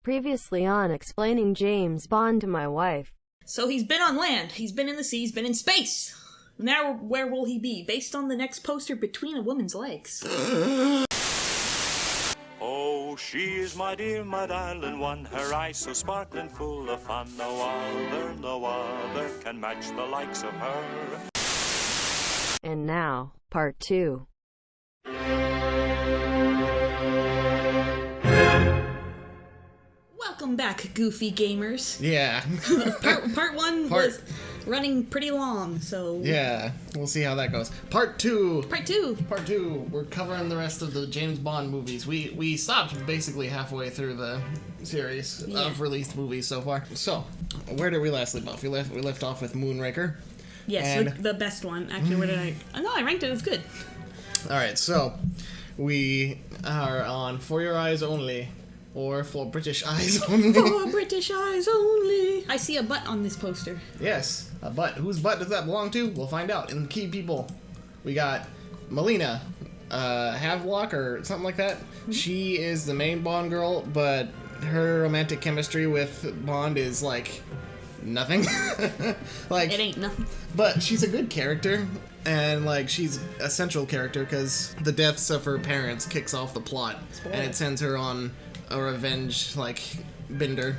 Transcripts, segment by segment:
Previously on explaining James Bond to my wife. So he's been on land, he's been in the sea, he's been in space. Now where will he be? Based on the next poster, between a woman's legs. Oh, she is my dear, my darling one, her eyes so sparkling, full of fun. No other can match the likes of her. And now, part 2. Welcome back, goofy gamers. Yeah. Part 1 was running pretty long, so... Yeah, we'll see how that goes. Part 2. Part 2. Part 2. We're covering the rest of the James Bond movies. We stopped basically halfway through the series of released movies so far. So, where did we last leave off? We left off with Moonraker. Yes, and... the best one. Actually, where did I... Oh, no, I ranked it as good. Alright, so we are on For Your Eyes Only. Or For British Eyes Only. For British Eyes Only. I see a butt on this poster. Yes, a butt. Whose butt does that belong to? We'll find out. And key people. We got Melina Havelock or something like that. Mm-hmm. She is the main Bond girl, but her romantic chemistry with Bond is like nothing. Like it ain't nothing. But she's a good character. And, like, she's a central character because the deaths of her parents kicks off the plot. And it sends her on a revenge, like, bender.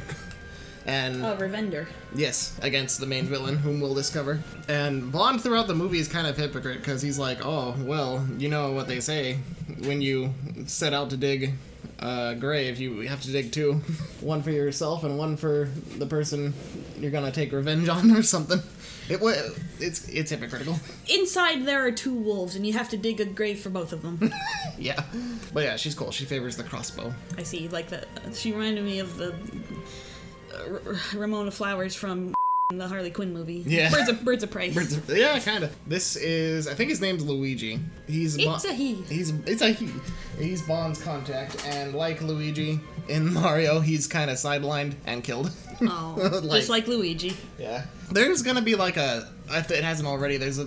And a revender. Yes, against the main villain, whom we'll discover. And Bond throughout the movie is kind of hypocrite because he's like, oh, well, you know what they say. When you set out to dig a grave, you have to dig two. One for yourself and one for the person you're gonna take revenge on or something. It's hypocritical. Inside there are two wolves, and you have to dig a grave for both of them. Yeah. But yeah, she's cool. She favors the crossbow. I see. Like she reminded me of the Ramona Flowers from the Harley Quinn movie. Yeah. Birds of Prey. Yeah, kind of. This is, I think his name's Luigi. It's a he. It's a he. He's Bond's contact, and like Luigi in Mario, he's kind of sidelined and killed. Oh, just like Luigi. Yeah. There's gonna be like if it hasn't already, there's a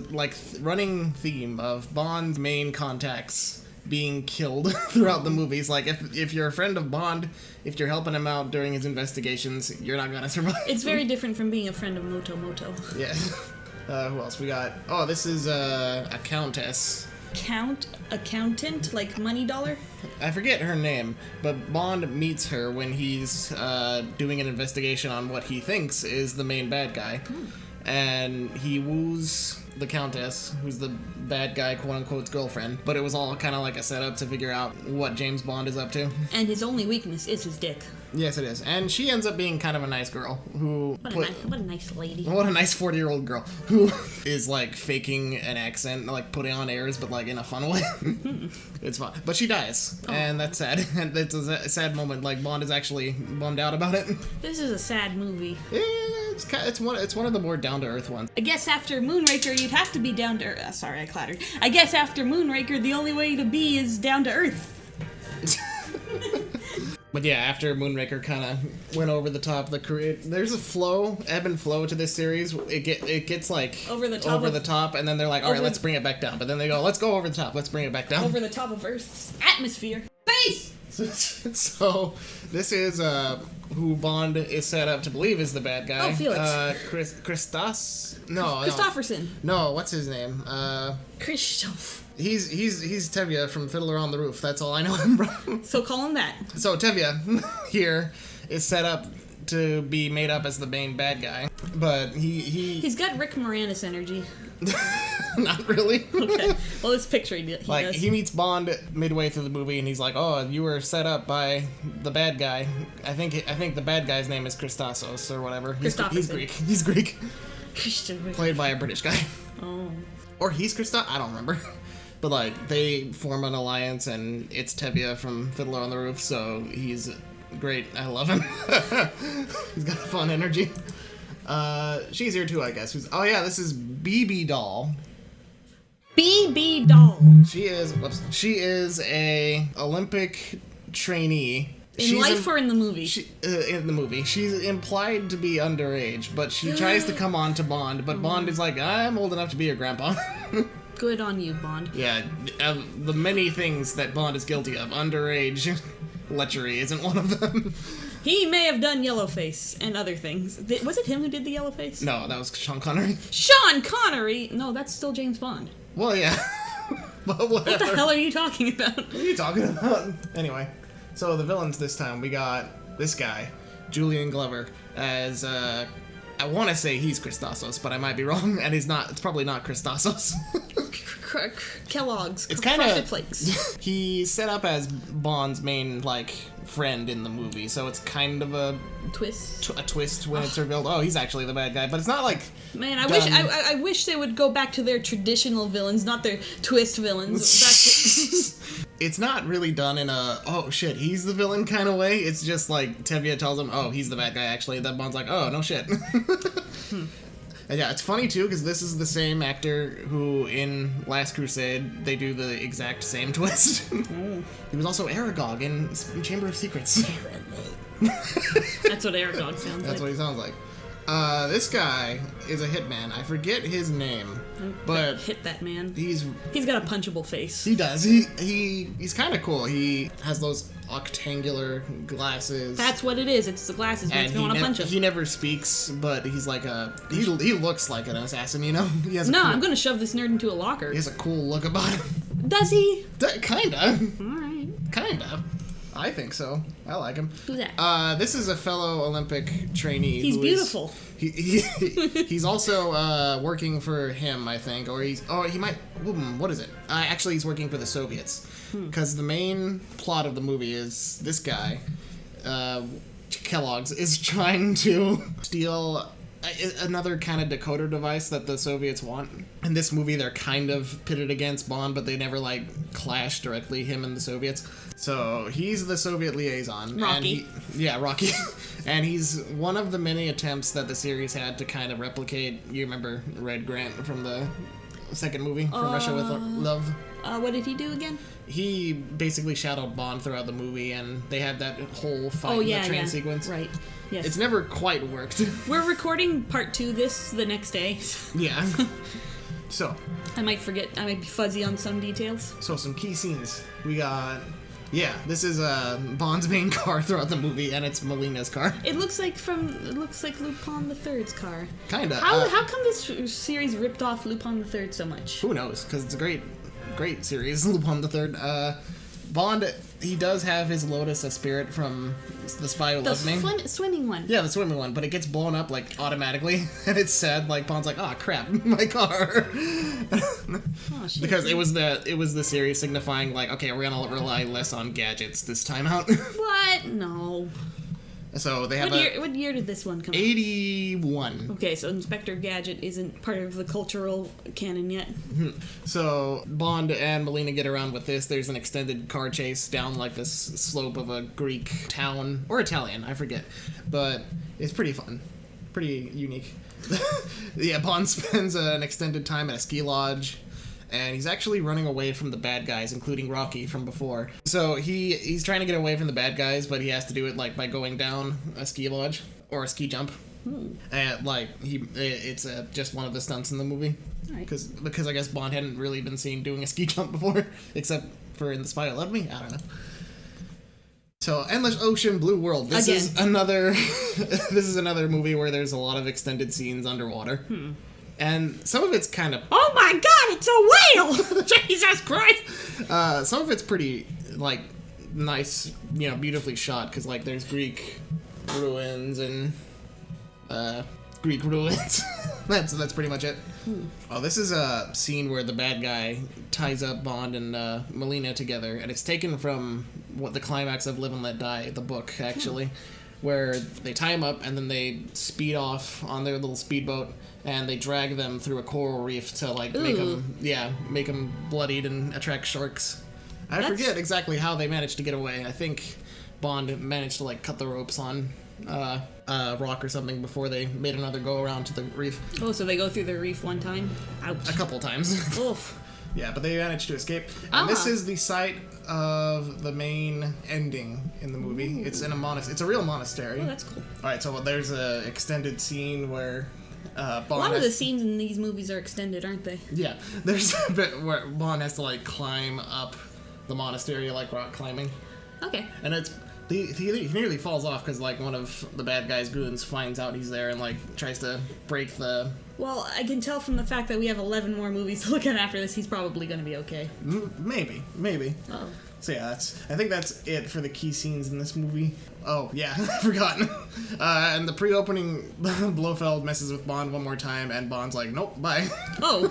running theme of Bond's main contacts being killed throughout the movies. Like, if you're a friend of Bond, if you're helping him out during his investigations, you're not gonna survive. It's very different from being a friend of Moto. Yeah. Who else? We got... Oh, this is a countess. Accountant? Like money dollar? I forget her name, but Bond meets her when he's doing an investigation on what he thinks is the main bad guy. And he woos the countess, who's the bad guy, quote-unquote's girlfriend. But it was all kind of like a setup to figure out what James Bond is up to. And his only weakness is his dick. Yes, it is. And she ends up being kind of a nice girl who... What a nice lady. What a nice 40-year-old girl who is, like, faking an accent, like, putting on airs, but, like, in a fun way. It's fun. But she dies, and that's sad. And it's a sad moment. Like, Bond is actually bummed out about it. This is a sad movie. Yeah, it's one of the more down-to-earth ones. I guess after Moonraker, you'd have to be down-to-earth. Sorry, I clattered. I guess after Moonraker, the only way to be is down-to-earth. But yeah, after Moonraker kind of went over the top, there's a ebb and flow to this series. It gets like over the top, and then they're like, all right, let's bring it back down. But then they go, let's go over the top, let's bring it back down. Over the top of Earth's atmosphere. Space! So this is who Bond is set up to believe is the bad guy. Oh, Felix. Christopherson. No, what's his name? Christoph. He's Tevye from Fiddler on the Roof. That's all I know him from. So call him that. So Tevye here is set up to be made up as the main bad guy, but he's got Rick Moranis energy. Not really. Okay. Well, let's picture he does. He meets Bond midway through the movie, and he's like, "Oh, you were set up by the bad guy. I think the bad guy's name is Christophos or whatever. He's Greek. He's Greek. Played by a British guy. Oh. Or he's Christoph. I don't remember. But, like, they form an alliance, and it's Tevye from Fiddler on the Roof, so he's great. I love him. He's got fun energy. She's here, too, I guess. This is BB Doll. BB Doll. She is a Olympic trainee. In life or in the movie? In the movie. She's implied to be underage, but she tries to come on to Bond, but Bond is like, I'm old enough to be your grandpa. Good on you, Bond. Yeah, the many things that Bond is guilty of, underage lechery isn't one of them. He may have done Yellowface and other things. Was it him who did the Yellowface? No, that was Sean Connery. Sean Connery? No, that's still James Bond. Well, yeah. But whatever. What the hell are you talking about? What are you talking about? Anyway, so the villains this time, we got this guy, Julian Glover, as, I want to say he's Christosos, but I might be wrong, and he's not. It's probably not Christosos. Kellogg's. It's kind Frosted of Flakes. He's set up as Bond's main friend in the movie, so it's kind of a twist when it's revealed. Oh, he's actually the bad guy, but it's not like. Man, I wish they would go back to their traditional villains, not their twist villains. It's not really done in a oh shit he's the villain kind of way. It's just like Tevye tells him oh he's the bad guy actually. Then Bond's like oh no shit. And yeah, it's funny too because this is the same actor who in Last Crusade they do the exact same twist. He was also Aragog in Chamber of Secrets. That's what Aragog sounds like. That's what he sounds like. This guy is a hitman. I forget his name, but hit that man. He's got a punchable face. He does. He's kind of cool. He has those octangular glasses. That's what it is. It's the glasses. Makes me want to punch him. He never speaks, but he's like he looks like an assassin. You know. He has I'm gonna shove this nerd into a locker. He has a cool look about him. Does he? Kinda. All right. Kinda. I think so. I like him. Who's that? This is a fellow Olympic trainee. He's beautiful. He's also working for him, I think, or he might. What is it? Actually, he's working for the Soviets, because the main plot of the movie is this guy, Kellogg's, is trying to steal another kind of decoder device that the Soviets want. In this movie, they're kind of pitted against Bond, but they never clash directly, him and the Soviets. So he's the Soviet liaison. Rocky. Rocky. And he's one of the many attempts that the series had to kind of replicate. You remember Red Grant from the second movie, From Russia with Love? What did he do again? He basically shadowed Bond throughout the movie, and they had that whole fight in the train sequence. Right. Yes. It's never quite worked. We're recording part 2 the next day. Yeah. So. I might forget. I might be fuzzy on some details. So some key scenes. We got. Yeah, this is Bond's main car throughout the movie, and it's Melina's car. It looks like Lupin III's car. Kinda. How come this series ripped off Lupin III so much? Who knows? Because it's a great series, Lupin III. Bond, he does have his Lotus, a spirit from The Spy Who Loved Me. The swimming one. Yeah, the swimming one, but it gets blown up automatically, and it's sad. Bond's like, oh crap, my car. Oh, shit. Because it was the series signifying okay, we're gonna rely less on gadgets this time out. What? No. So they have what year did this one come out? 81. Okay, so Inspector Gadget isn't part of the cultural canon yet. So Bond and Melina get around with this. There's an extended car chase down this slope of a Greek town, or Italian, I forget. But it's pretty fun. Pretty unique. Yeah, Bond spends an extended time at a ski lodge. And he's actually running away from the bad guys, including Rocky from before. So he's trying to get away from the bad guys, but he has to do it by going down a ski lodge or a ski jump. And it's just one of the stunts in the movie. Right. Because I guess Bond hadn't really been seen doing a ski jump before, except for in The Spy Who Loved Me. I don't know. So, Endless Ocean, Blue World. This is another movie where there's a lot of extended scenes underwater. And some of it's kind of... Oh my god, it's a whale! Jesus Christ! Some of it's pretty, nice, beautifully shot, because, there's Greek ruins and, Greek ruins. That's pretty much it. Oh, this is a scene where the bad guy ties up Bond and, Melina together, and it's taken from the climax of Live and Let Die, the book, actually, where they tie him up, and then they speed off on their little speedboat, and they drag them through a coral reef to make them bloodied and attract sharks. I forget exactly how they managed to get away. I think Bond managed to cut the ropes on rock or something before they made another go around to the reef. Oh, so they go through the reef one time? Ouch. A couple times. Oof. Yeah, but they managed to escape. And this is the site of the main ending in the movie. Ooh. It's in a monastery. It's a real monastery. Oh, that's cool. All right, so there's an extended scene where Bond... A lot of the scenes in these movies are extended, aren't they? Yeah. There's a bit where Bond has to, climb up the monastery, rock climbing. Okay. And it's He nearly falls off because, like, one of the bad guy's goons finds out he's there and, like, tries to break the... Well, I can tell from the fact that we have 11 more movies to look at after this, he's probably going to be okay. Maybe. Oh. So yeah, I think that's it for the key scenes in this movie. Oh, yeah, I forgot. And the pre-opening, Blofeld messes with Bond one more time, and Bond's like, nope, bye. Oh,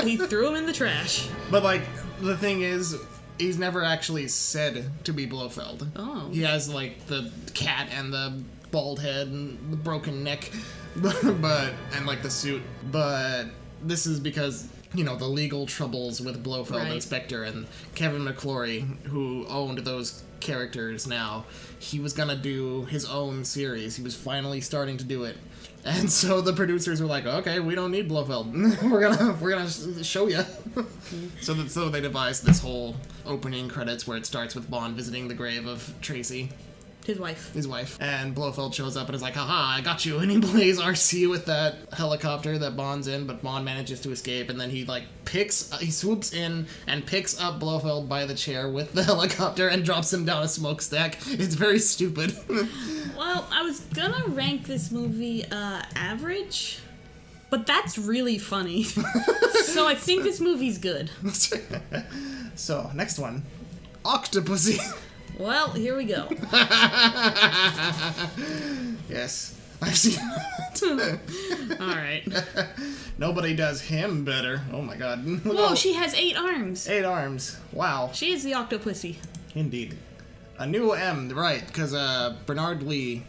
he threw him in the trash. But, like, the thing is, he's never actually said to be Blofeld. Oh. He has, like, the cat and the bald head and the broken neck, and, like, the suit. But this is because... you know, the legal troubles with Blofeld and Spectre, and Kevin McClory, who owned those characters now, he was gonna do his own series. He was finally starting to do it. And so the producers were like, okay, we don't need Blofeld. we're gonna show you. So they devised this whole opening credits where it starts with Bond visiting the grave of Tracy. His wife. And Blofeld shows up and is like, haha, I got you. And he plays RC with that helicopter that Bond's in, but Bond manages to escape. And then he, like, he swoops in and picks up Blofeld by the chair with the helicopter and drops him down a smokestack. It's very stupid. Well, I was gonna rank this movie average, but that's really funny. So I think this movie's good. So, next one. Octopussy. Well, here we go. Yes, I've seen that. Alright. Nobody does him better. Oh my god. Whoa, she has 8 arms. 8 arms. Wow. She is the Octopussy. Indeed. A new M, right, because Bernard Lee,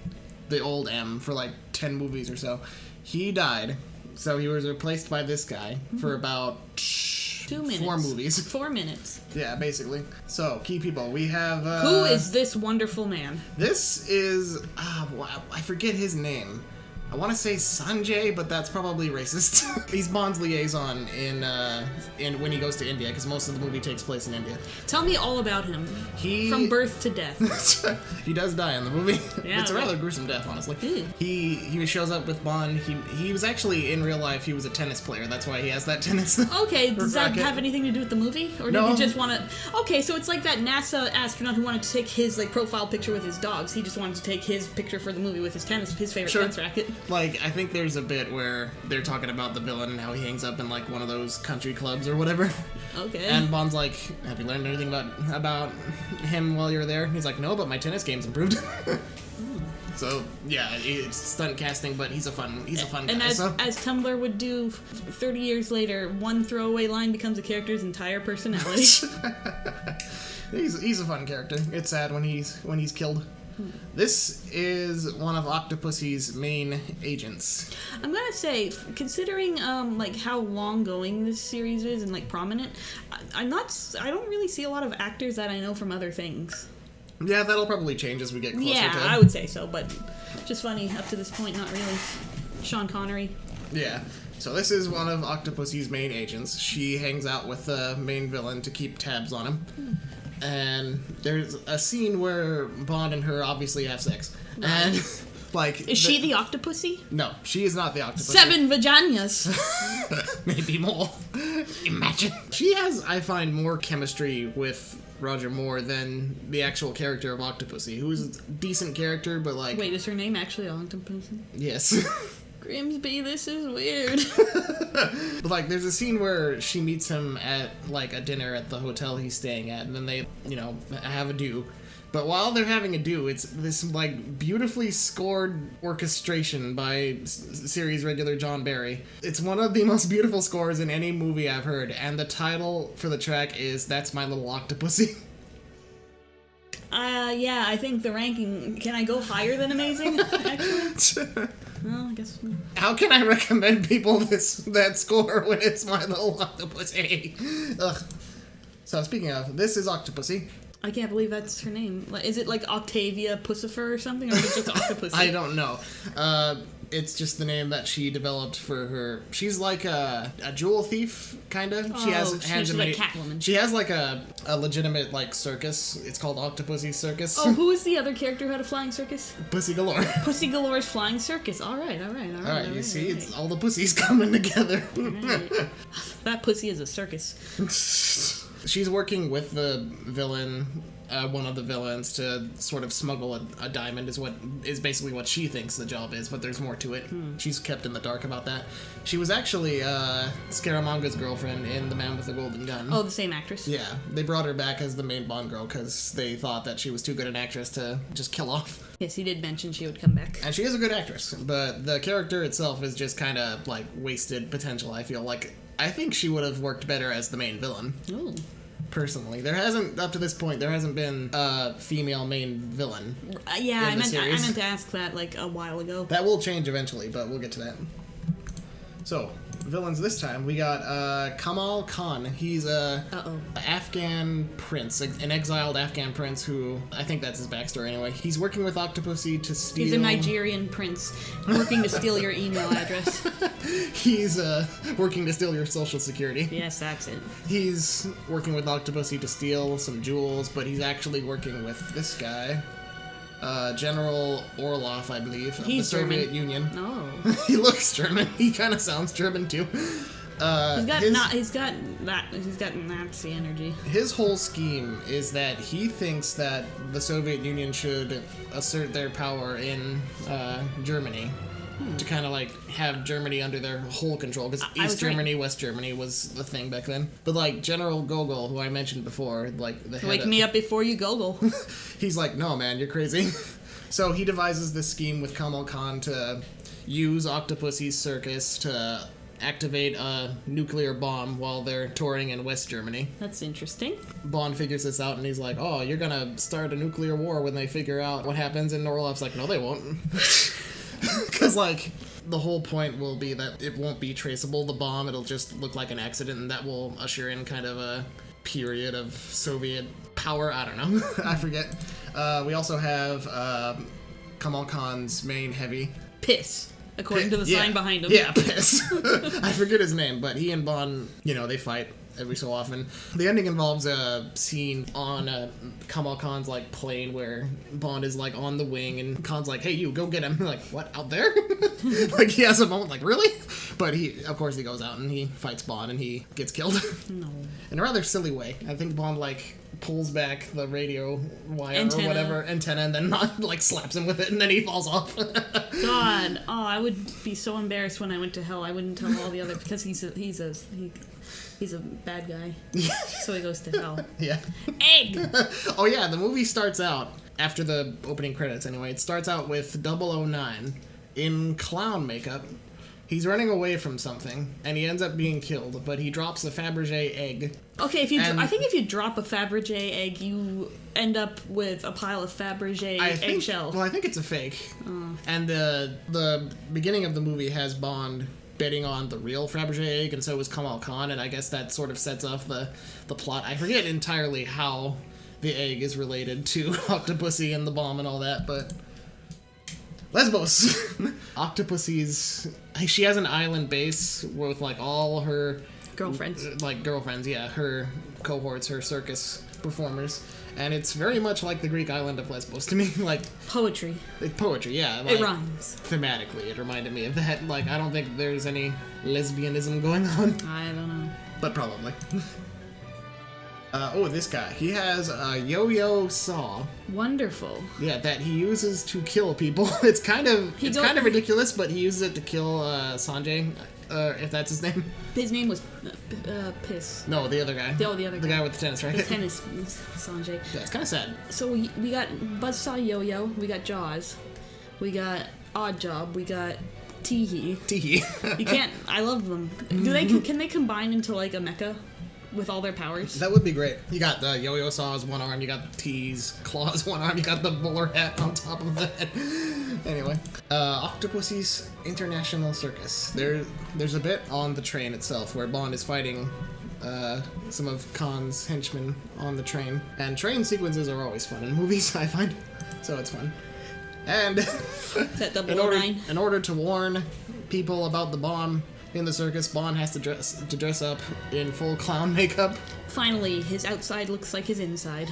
the old M, for like 10 movies or so, he died. So he was replaced by this guy for about 2 minutes. 4 movies. 4 minutes. Yeah, basically. So, key people. We have... Who is this wonderful man? This is... I forget his name. I want to say Sanjay, but that's probably racist. He's Bond's liaison in when he goes to India, because most of the movie takes place in India. Tell me all about him. From birth to death. He does die in the movie. Yeah, it's a rather gruesome death, honestly. Ew. He shows up with Bond. He was actually, in real life, he was a tennis player. That's why he has that tennis. Okay, does that have anything to do with the movie? Or did he just want to... Okay, so it's like that NASA astronaut who wanted to take his, like, profile picture with his dogs. He just wanted to take his picture for the movie with his favorite tennis racket. Like, I think there's a bit where they're talking about the villain and how he hangs up in, like, one of those country clubs or whatever. Okay. And Bond's like, have you learned anything about him while you're there? And he's like, no, but my tennis game's improved. So, yeah, it's stunt casting, but he's a fun guy. And as Tumblr would do 30 years later, one throwaway line becomes a character's entire personality. He's a fun character. It's sad when he's killed. This is one of Octopussy's main agents. I'm gonna say, considering like how long going this series is and like prominent, I don't really see a lot of actors that I know from other things. Yeah, that'll probably change as we get closer to... Yeah, I would say so, but just funny, up to this point, not really. Sean Connery. Yeah. So this is one of Octopussy's main agents. She hangs out with the main villain to keep tabs on him. And there's a scene where Bond and her obviously have sex. And, like... Is she the Octopussy? No, she is not the Octopussy. 7 vaginas! Maybe more. Imagine. She has, I find, more chemistry with Roger Moore than the actual character of Octopussy, who's a decent character, but like... Wait, is her name actually Octopussy? Yes. Grimsby, this is weird. But like, there's a scene where she meets him at like a dinner at the hotel he's staying at, and then they, have a do. But while they're having a do, it's this like beautifully scored orchestration by series regular John Barry. It's one of the most beautiful scores in any movie I've heard, and the title for the track is "That's My Little Octopussy." Yeah, I think the ranking... Can I go higher than amazing, actually? Well, I guess... How can I recommend people that score when it's My Little Octopussy? Ugh. So, speaking of, this is Octopussy. I can't believe that's her name. Is it like Octavia Pussifer or something, or is it just Octopussy? I don't know. It's just the name that she developed for her. She's like a jewel thief, kind of. She's like Catwoman. She has like a legitimate like circus. It's called Octopussy Circus. Oh, who is the other character who had a flying circus? Pussy Galore. Pussy Galore's flying circus. All right. You see, it's all the pussies coming together. Right. That pussy is a circus. She's working with the villain, one of the villains, to sort of smuggle a diamond is basically what she thinks the job is, but there's more to it. She's kept in the dark about that. She was actually Scaramanga's girlfriend in The Man with the Golden Gun. Oh, the same actress? Yeah, they brought her back as the main Bond girl because they thought that she was too good an actress to just kill off. Yes, he did mention she would come back. And she is a good actress, but the character itself is just kind of like wasted potential, I feel like. I think she would have worked better as the main villain. Ooh. Personally, up to this point, there hasn't been a female main villain. Yeah, I meant series. to ask that like a while ago. That will change eventually, but we'll get to that. So, villains this time, we got Kamal Khan. He's a Afghan prince, an exiled Afghan prince who, I think that's his backstory anyway. He's working with Octopussy to steal... He's a Nigerian prince working to steal your email address. He's working to steal your social security. Yes, that's it. He's working with Octopussy to steal some jewels, but he's actually working with this guy. General Orlov, I believe, of the Soviet German. Union. Oh. He looks German. He kind of sounds German too. He's got Nazi energy. His whole scheme is that he thinks that the Soviet Union should assert their power in Germany. To kind of like have Germany under their whole control, because East Germany, West Germany was the thing back then. But like General Gogol, who I mentioned before, like the head Wake me up before you Gogol. He's like, no man, you're crazy. So he devises this scheme with Kamal Khan to use Octopussy's circus to activate a nuclear bomb while they're touring in West Germany. That's interesting. Bond figures this out and he's like, oh, you're gonna start a nuclear war when they figure out what happens, and Orlov's like, no they won't. Because, like, the whole point will be that it won't be traceable, the bomb. It'll just look like an accident, and that will usher in kind of a period of Soviet power. I don't know. I forget. We also have Kamal Khan's main heavy. Piss, according to the sign behind him. Yeah, Piss. I forget his name, but he and Bond, they fight every so often. The ending involves a scene on Kamal Khan's like plane where Bond is like on the wing and Khan's like, hey you, go get him. Like, what, out there? Like he has a moment like, really? But of course he goes out and he fights Bond and he gets killed. No. In a rather silly way. I think Bond like pulls back the radio wire or whatever antenna and then like slaps him with it and then he falls off. God, I would be so embarrassed when I went to hell. I wouldn't tell all the other, because he's a bad guy. So he goes to hell. Yeah. Egg! Oh yeah, the movie starts out, after the opening credits anyway, it starts out with 009 in clown makeup. He's running away from something, and he ends up being killed, but he drops a Fabergé egg. Okay, I think if you drop a Fabergé egg, you end up with a pile of Fabergé eggshells. Well, I think it's a fake. And the beginning of the movie has Bond betting on the real Fabergé egg, and so was Kamal Khan, and I guess that sort of sets off the plot. I forget entirely how the egg is related to Octopussy and the bomb and all that, but... Lesbos! Octopussy's... She has an island base with, like, all her... Girlfriends, yeah. Her cohorts, her circus performers. And it's very much like the Greek island of Lesbos to me. Like... Poetry. Poetry, yeah. Like, it rhymes. Thematically, it reminded me of that. Like, I don't think there's any lesbianism going on. I don't know. But probably. This guy. He has a yo-yo saw. Wonderful. Yeah, that he uses to kill people. It's kind of ridiculous, but he uses it to kill Sanjay, if that's his name. His name was Piss. No, the other guy. The other guy. The guy with the tennis racket. The tennis Sanjay. Yeah, it's kind of sad. So we got Buzzsaw Yo-Yo, we got Jaws, we got Odd Job, we got Teehee. You can't... I love them. Can they combine into like a mecha? With all their powers. That would be great. You got the yo-yo saw as one arm, you got the T's claws one arm, you got the bowler hat on top of that. Anyway. Octopussy's International Circus. There's a bit on the train itself where Bond is fighting some of Khan's henchmen on the train. And train sequences are always fun in movies, I find. So it's fun. And that 009? in order to warn people about the bomb, in the circus, Bond has to dress up in full clown makeup. Finally, his outside looks like his inside.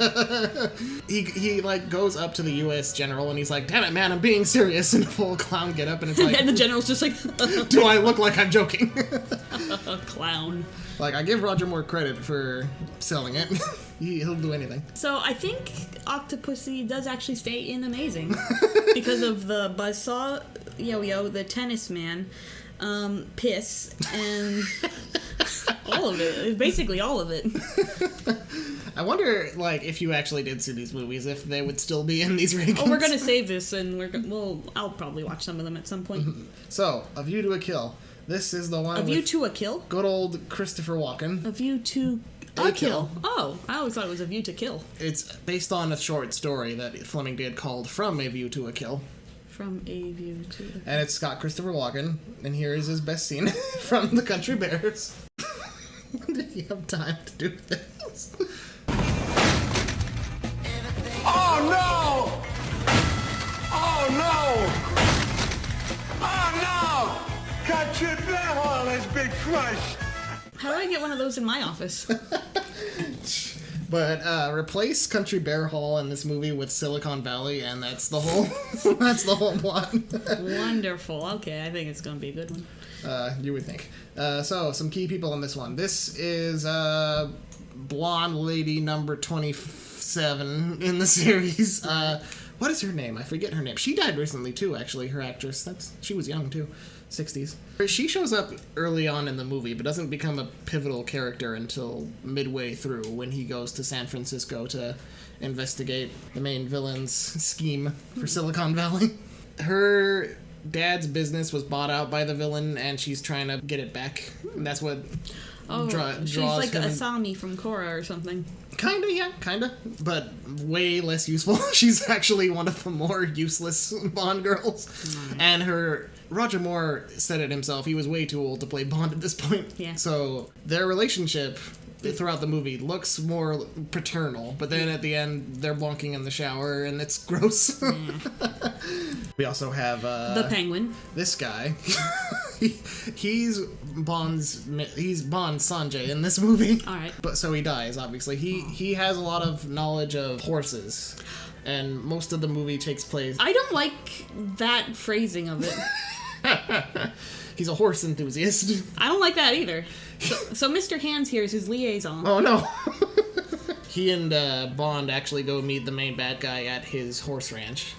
He like goes up to the U.S. general and he's like, "Damn it, man, I'm being serious," in a full clown getup, and it's like, And the general's just like, "Do I look like I'm joking?" clown. Like, I give Roger Moore credit for selling it. He'll do anything. So I think Octopussy does actually stay in Amazing because of the buzzsaw yo-yo, the tennis man, piss, and all of it. Basically all of it. I wonder, like, if you actually did see these movies, if they would still be in these rankings. Oh, we're gonna save this, and I'll probably watch some of them at some point. So, A View to a Kill. This is the one A View with to a Kill? good old Christopher Walken. A View to a Kill. Oh, I always thought it was A View to Kill. It's based on a short story that Fleming did called From A View to a Kill. From A View to a Kill. And it's got Christopher Walken, and here is his best scene from The Country Bears. Did he have time to do this? Oh no! Oh no! Oh no! Country Bear Hall has been crushed! How do I get one of those in my office? But replace Country Bear Hall in this movie with Silicon Valley, and that's the whole that's the whole plot. Wonderful. Okay, I think it's gonna be a good one. You would think. So some key people in this one. This is blonde lady number 27 in the series. What is her name? I forget her name. She died recently too. Actually, her actress. She was young too. 60s. She shows up early on in the movie, but doesn't become a pivotal character until midway through when he goes to San Francisco to investigate the main villain's scheme for Silicon Valley. Her dad's business was bought out by the villain, and she's trying to get it back. And that's what draws she's like him. Asami from Korra or something. Kinda, yeah, kinda. But way less useful. She's actually one of the more useless Bond girls. And Roger Moore said it himself, he was way too old to play Bond at this point. Yeah. So their relationship throughout the movie looks more paternal, but then at the end they're bonking in the shower and it's gross. We also have The Penguin. this guy. He's Bond Sanjay in this movie. All right. But so he dies, obviously. He has a lot of knowledge of horses, and most of the movie takes place. I don't like that phrasing of it. He's a horse enthusiast. I don't like that either. So Mr. Hands here is his liaison. Oh no. He and Bond actually go meet the main bad guy at his horse ranch.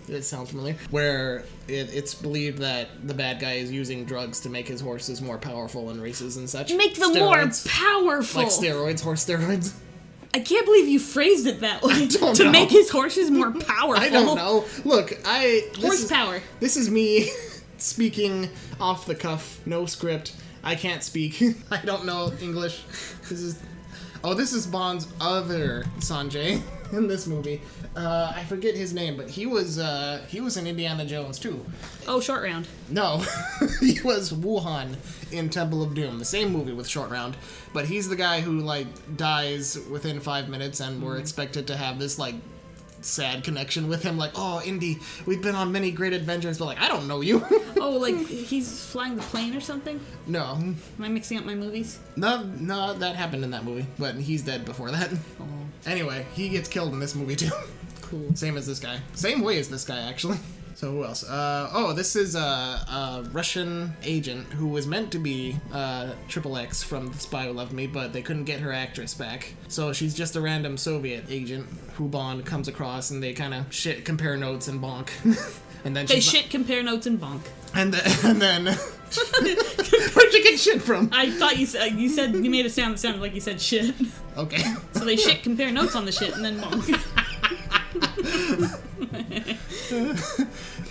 It sounds familiar. Where it's believed that the bad guy is using drugs to make his horses more powerful in races and such. Make them more powerful. Like steroids, horse steroids. I can't believe you phrased it that way. don't to know. make his horses more powerful. I don't know. Look, Horsepower. This is me speaking off the cuff, no script. I can't speak. I don't know English. This is Bond's other Sanjay in this movie. I forget his name, but he was in Indiana Jones too. Oh, Short Round. No, he was Wuhan in Temple of Doom, the same movie with Short Round. But he's the guy who dies within 5 minutes, and we're expected to have this sad connection with him. Oh, Indy, we've been on many great adventures, but I don't know you. Oh, he's flying the plane or something? No. Am I mixing up my movies? No, that happened in that movie, but he's dead before that. Oh. Anyway, he gets killed in this movie too. Cool. Same as this guy. Same way as this guy, actually. So who else? This is a Russian agent who was meant to be Triple X from The Spy Who Loved Me, but they couldn't get her actress back. So she's just a random Soviet agent who Bond comes across, and they kind of compare notes and bonk. And then compare notes and bonk. And then where'd you get shit from? I thought you made a sound that sounded like you said shit. Okay. So they compare notes on the shit and then bonk.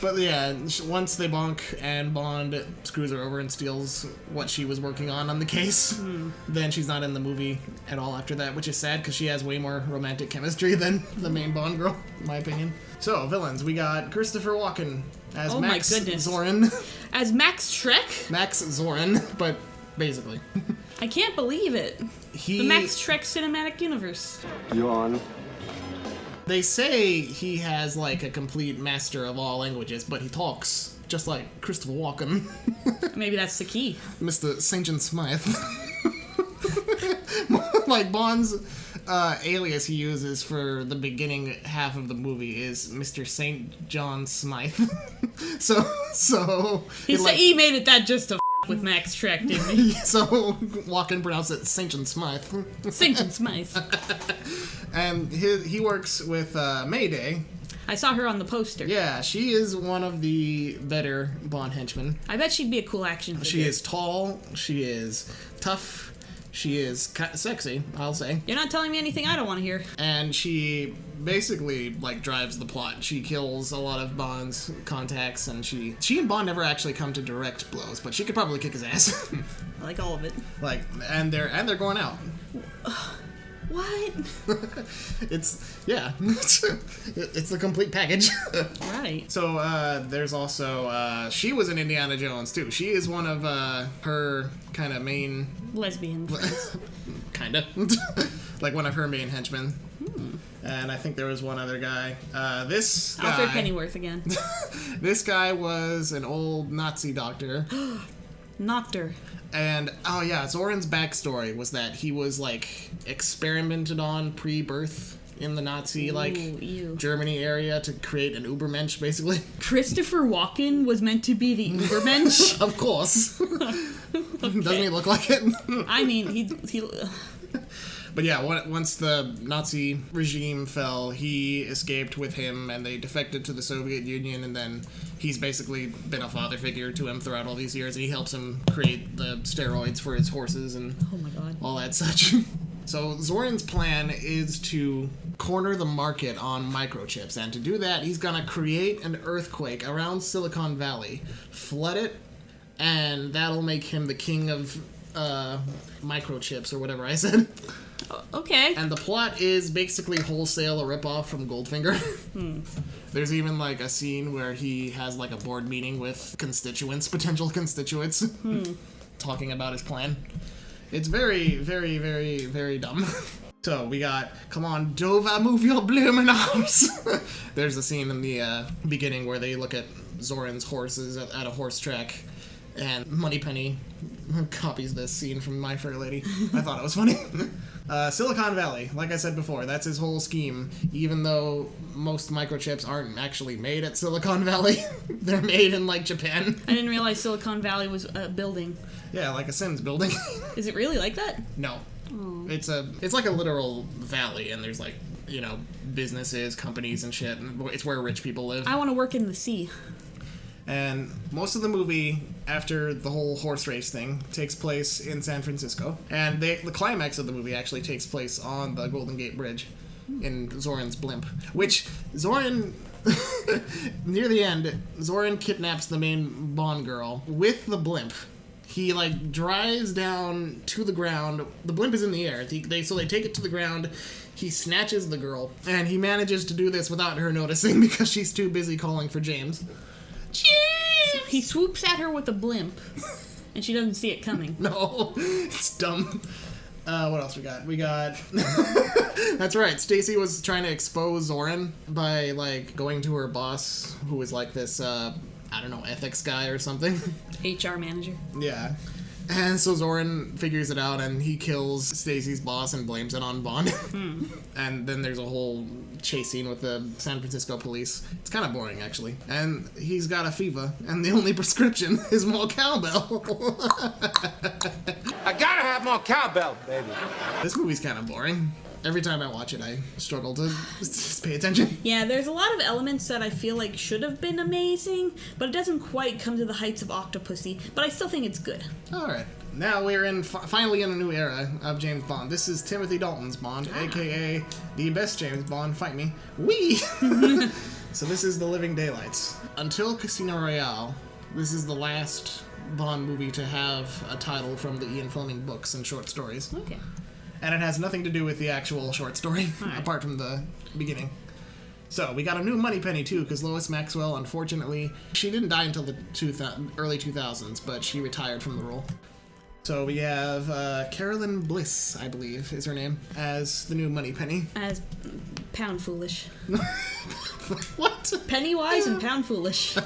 But yeah, once they bonk and Bond screws her over and steals what she was working on the case, then she's not in the movie at all after that, which is sad because she has way more romantic chemistry than the main Bond girl, in my opinion. So, villains, we got Christopher Walken as Max Zorin. As Max Shrek? Max Zorin, but basically. I can't believe it. The Max Shrek cinematic universe. Yawn. They say he has a complete master of all languages, but he talks just like Christopher Walken. Maybe that's the key. Mr. St. John Smythe. Like Bond's alias he uses for the beginning half of the movie is Mr. St. John Smythe. so He made it that just to with Max Trek, didn't he? So Walken pronounced it St. John Smythe. St. John Smythe. And he works with Mayday. I saw her on the poster. Yeah, she is one of the better Bond henchmen. I bet she'd be a cool action figure. She is tall. She is tough. She is sexy, I'll say. You're not telling me anything I don't want to hear. And she basically, like, drives the plot. She kills a lot of Bond's contacts, and she and Bond never actually come to direct blows, but she could probably kick his ass. I like all of it. Like, and they're going out. What? It's the complete package. Right. So there's also she was in Indiana Jones too. She is one of her kind of main Lesbian friends. kind of like one of her main henchmen. And I think there was one other guy. This guy, Alfred Pennyworth again. This guy was an old Nazi doctor. Noctur. And, oh yeah, Zoran's backstory was that he was, like, experimented on pre-birth in the Nazi, like, ew. Germany area to create an Ubermensch, basically. Christopher Walken was meant to be the Ubermensch? Of course. Okay. Doesn't he look like it? I mean, he But yeah, once the Nazi regime fell, he escaped with him, and they defected to the Soviet Union, and then he's basically been a father figure to him throughout all these years, and he helps him create the steroids for his horses and oh my god. all that such. So Zoran's plan is to corner the market on microchips, and to do that, he's gonna create an earthquake around Silicon Valley, flood it, and that'll make him the king of microchips, or whatever I said. Okay. And the plot is basically wholesale a ripoff from Goldfinger. There's even like a scene where he has like a board meeting with potential constituents, talking about his plan. It's very, very, very, very dumb. So we got, come on, Dova, move your bloomin' arms. There's a scene in the beginning where they look at Zoran's horses at a horse track, and Moneypenny copies this scene from My Fair Lady. I thought it was funny. Silicon Valley, like I said before, that's his whole scheme. Even though most microchips aren't actually made at Silicon Valley, they're made in, like, Japan. I didn't realize Silicon Valley was a building. Yeah, like a Sims building. Is it really like that? No. It's like a literal valley, and there's, like, you know, businesses, companies, and shit. And it's where rich people live. I want to work in the sea. And most of the movie, after the whole horse race thing, takes place in San Francisco. And the climax of the movie actually takes place on the Golden Gate Bridge in Zoran's blimp. Which, Zoran, near the end, Zoran kidnaps the main Bond girl with the blimp. He, like, drives down to the ground. The blimp is in the air. So they take it to the ground. He snatches the girl. And he manages to do this without her noticing because she's too busy calling for James. James! He swoops at her with a blimp, and she doesn't see it coming. No, it's dumb. What else we got? We got... That's right, Stacy was trying to expose Zoran by, like, going to her boss, who was, like, this, I don't know, ethics guy or something. HR manager. Yeah. And so Zoran figures it out, and he kills Stacy's boss and blames it on Bond. And then there's a whole chase scene with the San Francisco police. It's kind of boring, actually. And he's got a fever, and the only prescription is more cowbell. I gotta have more cowbell, baby. This movie's kind of boring. Every time I watch it, I struggle to just pay attention. Yeah, there's a lot of elements that I feel like should have been amazing, but it doesn't quite come to the heights of Octopussy, but I still think it's good. Alright. Now we're finally in a new era of James Bond. This is Timothy Dalton's Bond, a.k.a. the best James Bond. Fight me. Whee! So this is The Living Daylights. Until Casino Royale, this is the last Bond movie to have a title from the Ian Fleming books and short stories. Okay. And it has nothing to do with the actual short story, apart from the beginning. So, we got a new Moneypenny, too, because Lois Maxwell, unfortunately, she didn't die until the early 2000s, but she retired from the role. So we have Carolyn Bliss, I believe, is her name, as the new Moneypenny. As Pound Foolish. What? Pennywise and Pound Foolish.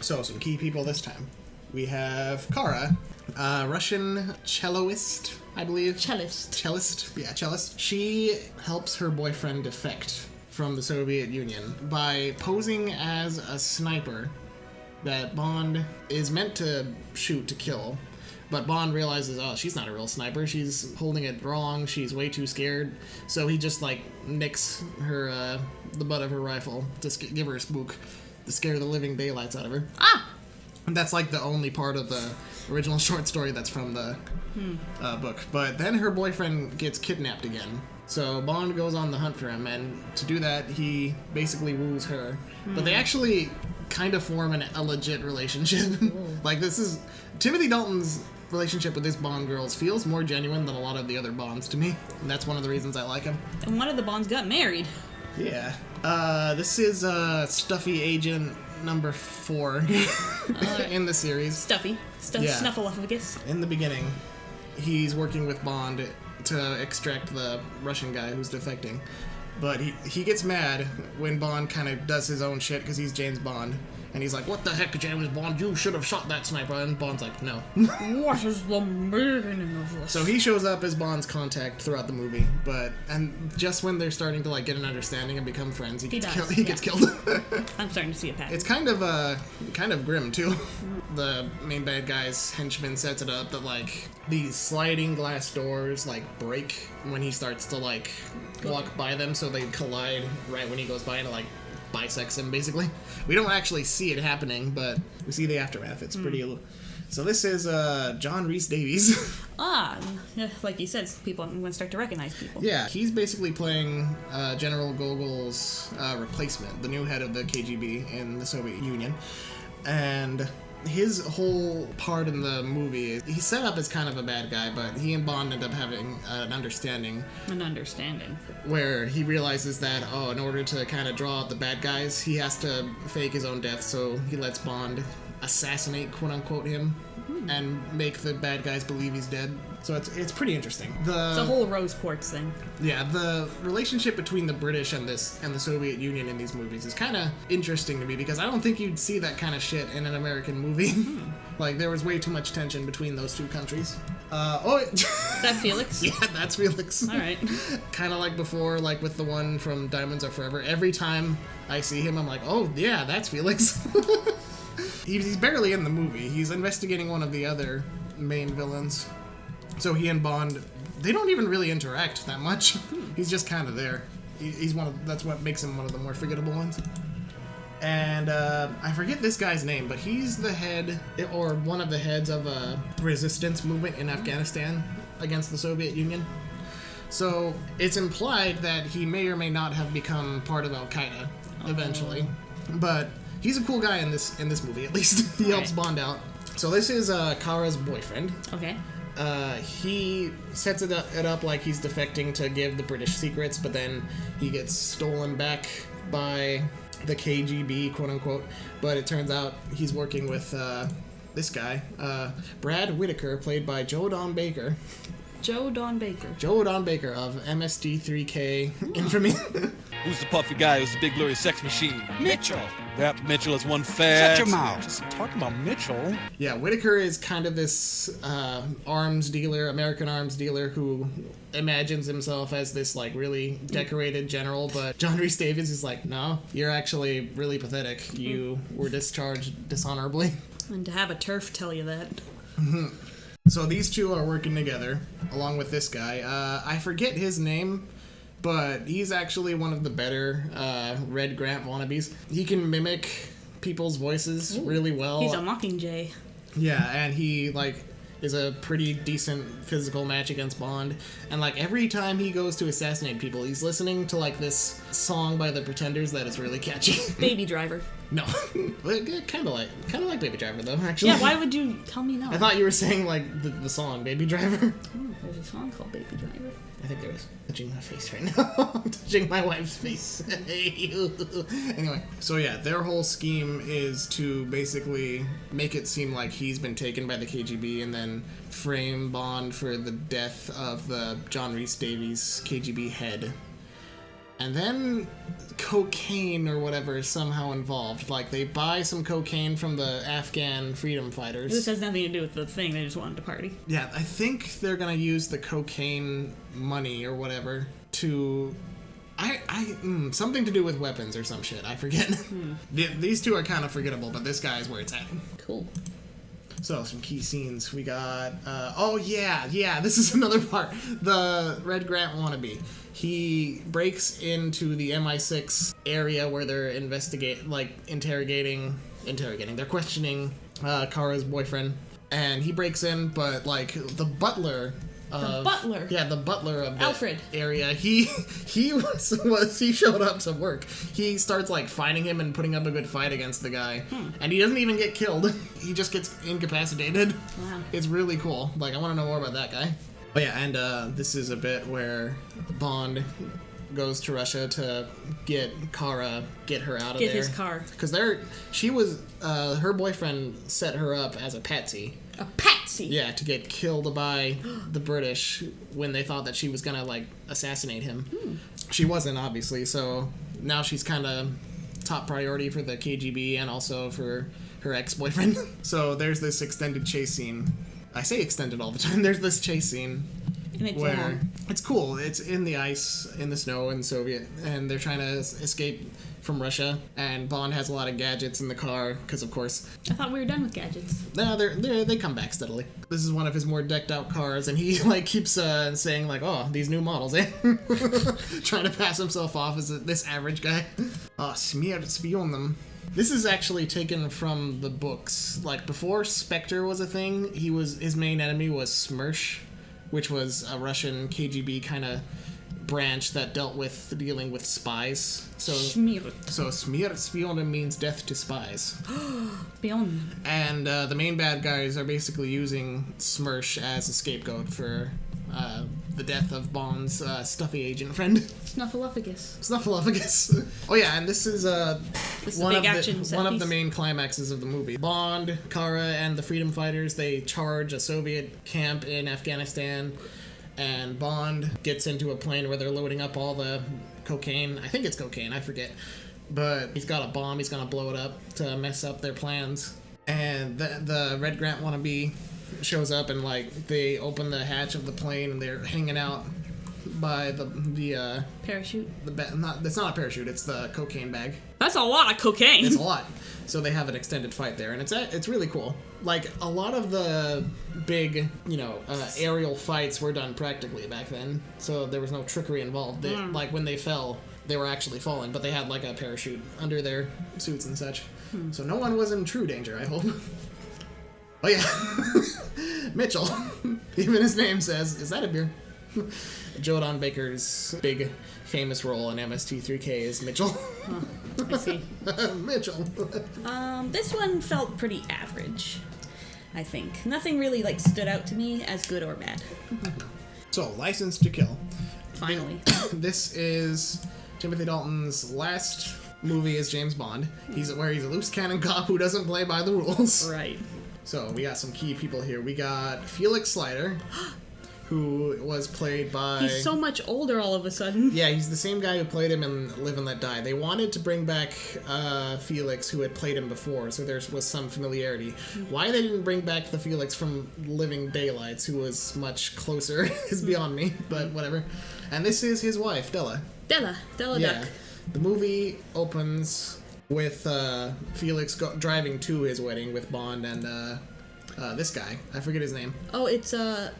So, some key people this time. We have Kara, a Russian celloist, I believe. Cellist. Yeah, cellist. She helps her boyfriend defect from the Soviet Union by posing as a sniper that Bond is meant to shoot to kill. But Bond realizes, oh, she's not a real sniper. She's holding it wrong. She's way too scared. So he just, like, nicks her, the butt of her rifle to give her a spook to scare the living daylights out of her. Ah! And that's, like, the only part of the original short story that's from the book. But then her boyfriend gets kidnapped again. So Bond goes on the hunt for him, and to do that, he basically woos her. But they actually kind of form a legit relationship. Like, this is... Timothy Dalton's relationship with this Bond girls feels more genuine than a lot of the other Bonds to me. And that's one of the reasons I like him. And one of the Bonds got married. Yeah. This is Stuffy Agent number 4 in the series. Stuffy. Yeah. Snuffleupagus. In the beginning, he's working with Bond to extract the Russian guy who's defecting. But he gets mad when Bond kind of does his own shit because he's James Bond. And he's like, what the heck, James Bond? You should have shot that sniper. And Bond's like, no. What is the meaning of this? So he shows up as Bond's contact throughout the movie. And just when they're starting to like get an understanding and become friends, he gets killed. I'm starting to see a pattern. It's kind of grim, too. The main bad guy's henchman sets it up that, like, these sliding glass doors, like, break when he starts to, like, walk by them, so they collide right when he goes by and, like, bisects him, basically. We don't actually see it happening, but we see the aftermath. It's pretty... So this is John Rhys Davies. Like you said, people, I'm going to start to recognize people. Yeah, he's basically playing General Gogol's replacement, the new head of the KGB in the Soviet Union. And his whole part in the movie is he's set up as kind of a bad guy, but he and Bond end up having an understanding. Where he realizes that, in order to kind of draw out the bad guys, he has to fake his own death, so he lets Bond assassinate, quote-unquote, him and make the bad guys believe he's dead. So it's pretty interesting. It's a whole rose quartz thing. Yeah, the relationship between the British and the Soviet Union in these movies is kind of interesting to me because I don't think you'd see that kind of shit in an American movie. Like, there was way too much tension between those two countries. Is that Felix? Yeah, that's Felix. All right. Kind of like before, like with the one from Diamonds Are Forever. Every time I see him, I'm like, oh, yeah, that's Felix. He's barely in the movie. He's investigating one of the other main villains. So he and Bond, they don't even really interact that much. He's just kind of there. That's what makes him one of the more forgettable ones. And I forget this guy's name, but he's the head, or one of the heads of a resistance movement in Afghanistan against the Soviet Union. So it's implied that he may or may not have become part of Al-Qaeda eventually. But he's a cool guy in this movie, at least. He helps Bond out. So this is Kara's boyfriend. Okay. He sets it up like he's defecting to give the British secrets, but then he gets stolen back by the KGB, quote-unquote. But it turns out he's working with this guy, Brad Whitaker, played by Joe Don Baker. Joe Don Baker of MSD3K infamy. Who's the puffy guy who's the big blurry sex machine? Mitchell. Yep, Mitchell is one fat... Shut your mouth. Just talking about Mitchell. Yeah, Whitaker is kind of this arms dealer, American arms dealer, who imagines himself as this, like, really decorated general, but John Rhys Davies is like, no, you're actually really pathetic. You were discharged dishonorably. And to have a turf tell you that. So these two are working together, along with this guy. I forget his name, but he's actually one of the better Red Grant wannabes. He can mimic people's voices really well. He's a Mockingjay. Yeah, and he, like, is a pretty decent physical match against Bond. And, like, every time he goes to assassinate people, he's listening to, like, this song by the Pretenders that is really catchy. Baby Driver. No. kind of like Baby Driver, though, actually. Yeah, why would you tell me no? I thought you were saying, like, the song Baby Driver. Oh, there's a song called Baby Driver. I think there is. Touching my face right now. I'm touching my wife's face. Anyway, so yeah, their whole scheme is to basically make it seem like he's been taken by the KGB and then frame Bond for the death of the John Rhys Davies KGB head. And then cocaine or whatever is somehow involved. Like, they buy some cocaine from the Afghan freedom fighters. This has nothing to do with the thing. They just wanted to party. Yeah, I think they're gonna use the cocaine money or whatever to... something to do with weapons or some shit. I forget. These two are kind of forgettable, but this guy is where it's at. Cool. So, some key scenes. We got... this is another part. The Red Grant wannabe. He breaks into the MI6 area where they're interrogating. They're questioning Kara's boyfriend. And he breaks in, but, like, the butler... Yeah, the butler of the Alfred. area. He showed up to work. He starts like fighting him and putting up a good fight against the guy, and he doesn't even get killed. He just gets incapacitated. Wow. It's really cool. Like, I want to know more about that guy. Oh yeah, and this is a bit where Bond goes to Russia to get her out of there. Get his car. Because her boyfriend set her up as a patsy. A patsy? Yeah, to get killed by the British when they thought that she was gonna, like, assassinate him. She wasn't, obviously, so now she's kind of top priority for the KGB and also for her ex-boyfriend. So there's this extended chase scene. I say extended all the time. There's this chase scene where it's cool. It's in the ice, in the snow, in Soviet, and they're trying to escape from Russia, and Bond has a lot of gadgets in the car, because of course... I thought we were done with gadgets. No, they come back steadily. This is one of his more decked out cars, and he like keeps saying like, oh, these new models, eh? Trying to pass himself off as this average guy. Oh, spion them. This is actually taken from the books. Like, before Spectre was a thing, his main enemy was Smersh, which was a Russian KGB kind of branch that dealt with dealing with spies. So spion means death to spies. Spion. And the main bad guys are basically using Smersh as a scapegoat for the death of Bond's stuffy agent friend. Snuffleupagus. Oh yeah, and this is one of the main climaxes of the movie. Bond, Kara, and the freedom fighters, they charge a Soviet camp in Afghanistan. And Bond gets into a plane where they're loading up all the cocaine. I think it's cocaine, I forget. But he's got a bomb, he's gonna blow it up to mess up their plans. And the Red Grant wannabe shows up, and like they open the hatch of the plane and they're hanging out by the parachute. It's not a parachute, it's the cocaine bag. That's a lot of cocaine. It's a lot. So they have an extended fight there, and it's really cool. Like, a lot of the big, aerial fights were done practically back then, so there was no trickery involved. Like, when they fell, they were actually falling, but they had, like, a parachute under their suits and such. So no one was in true danger, I hope. Oh, yeah. Mitchell. Even his name says, is that a beer? Joe Don Baker's big famous role in MST3K is Mitchell. I see. Mitchell. This one felt pretty average, I think. Nothing really stood out to me as good or bad. So, License to Kill. Finally. This is Timothy Dalton's last movie as James Bond. He's a loose cannon cop who doesn't play by the rules. Right. So, we got some key people here. We got Felix Slider, who was played by... He's so much older all of a sudden. Yeah, he's the same guy who played him in Live and Let Die. They wanted to bring back Felix, who had played him before, so there was some familiarity. Why they didn't bring back the Felix from Living Daylights, who was much closer, is beyond me, but whatever. And this is his wife, Della. Della Duck. The movie opens with Felix driving to his wedding with Bond and... this guy, I forget his name. Oh, it's the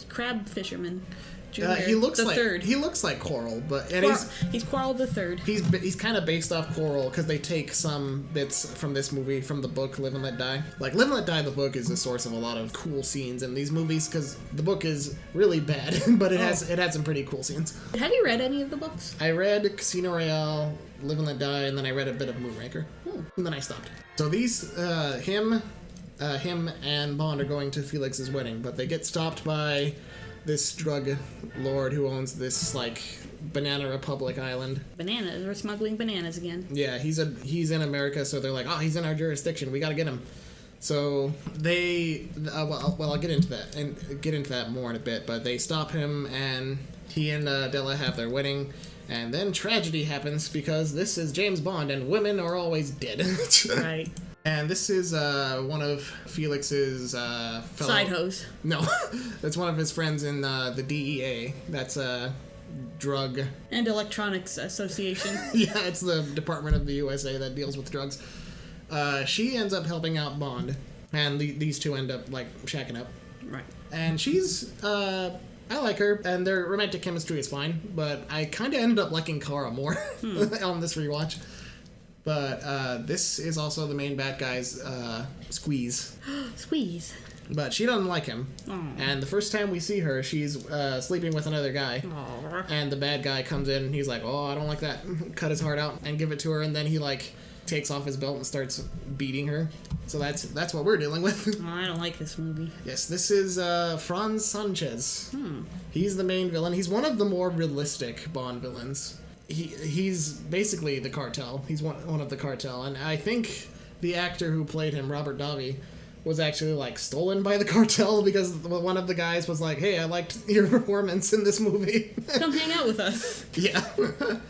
crab fisherman. He looks the like third. He looks like Coral, but he's Quarrel the Third. He's kind of based off Coral because they take some bits from this movie from the book Live and Let Die. Like Live and Let Die, the book is a source of a lot of cool scenes in these movies because the book is really bad, but it had some pretty cool scenes. Have you read any of the books? I read Casino Royale, Live and Let Die, and then I read a bit of Moonraker, and then I stopped. So these him and Bond are going to Felix's wedding, but they get stopped by this drug lord who owns this Banana Republic island. Bananas. We're smuggling bananas again. Yeah, he's in America, so they're like, oh, he's in our jurisdiction. We gotta get him. So they, I'll get into that more in a bit. But they stop him, and he and Della have their wedding, And then tragedy happens because this is James Bond and women are always dead. Right. And this is one of Felix's fellow... Side hose. No, that's one of his friends in the DEA. That's a drug... And Electronics Association. Yeah, it's the Department of the USA that deals with drugs. She ends up helping out Bond, and these two end up, like, shacking up. Right. And she's... I like her, and their romantic chemistry is fine, but I kind of ended up liking Kara more on this rewatch. But this is also the main bad guy's Squeeze. Squeeze. But she doesn't like him. Aww. And the first time we see her, she's sleeping with another guy. Aww. And the bad guy comes in, and he's like, oh, I don't like that. Cut his heart out and give it to her, and then he, like, takes off his belt and starts beating her. So that's what we're dealing with. Oh, I don't like this movie. Yes, this is Franz Sanchez. He's the main villain. He's one of the more realistic Bond villains. He's basically the cartel. He's one of the cartel. And I think the actor who played him, Robert Davi, was actually, like, stolen by the cartel because one of the guys was like, hey, I liked your performance in this movie. Come hang out with us. Yeah.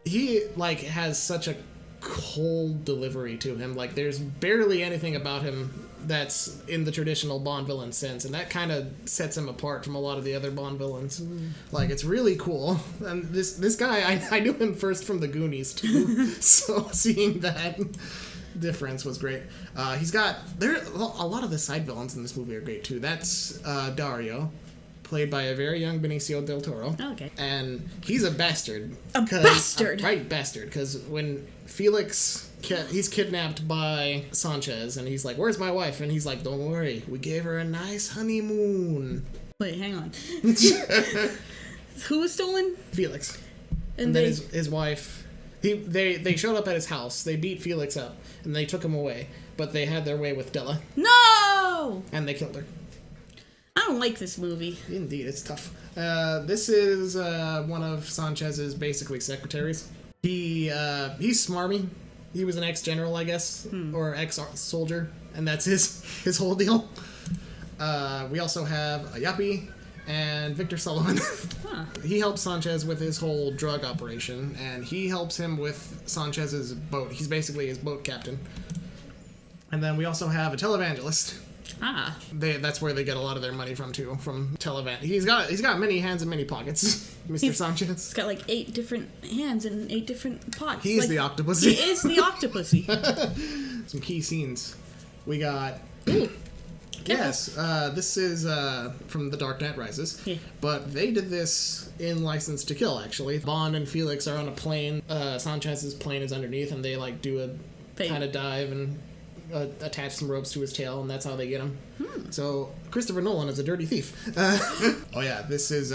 He, like, has such a cold delivery to him. Like, there's barely anything about him that's in the traditional Bond villain sense, and that kind of sets him apart from a lot of the other Bond villains. Like, it's really cool. And this guy, I knew him first from the Goonies too, so seeing that difference was great. A lot of the side villains in this movie are great too. That's Dario, played by a very young Benicio del Toro. Okay. And he's a bastard. A bastard! A right bastard, because when Felix... he's kidnapped by Sanchez, and he's like, where's my wife? And he's like, don't worry, we gave her a nice honeymoon. Wait, hang on. Who was stolen? Felix. And then his wife... They showed up at his house, they beat Felix up, and they took him away. But they had their way with Della. No! And they killed her. I don't like this movie. Indeed, it's tough. This is one of Sanchez's basically secretaries. He's smarmy. He was an ex-general, I guess, or ex-soldier, and that's his whole deal. We also have Ayapi and Victor Sullivan. Huh. He helps Sanchez with his whole drug operation, and he helps him with Sanchez's boat. He's basically his boat captain. And then we also have a televangelist. Ah. That's where they get a lot of their money from too, from televan. He's got many hands and many pockets, Mr. Sanchez. He's got like 8 different hands and 8 different pots. He's like, the Octopussy. He is the Octopussy. Some key scenes. We got... Yes, this is from The Dark Knight Rises. Yeah. But they did this in License to Kill, actually. Bond and Felix are on a plane. Sanchez's plane is underneath, and they like do a kind of dive and attach some ropes to his tail, and that's how they get him. So Christopher Nolan is a dirty thief. Oh yeah, this is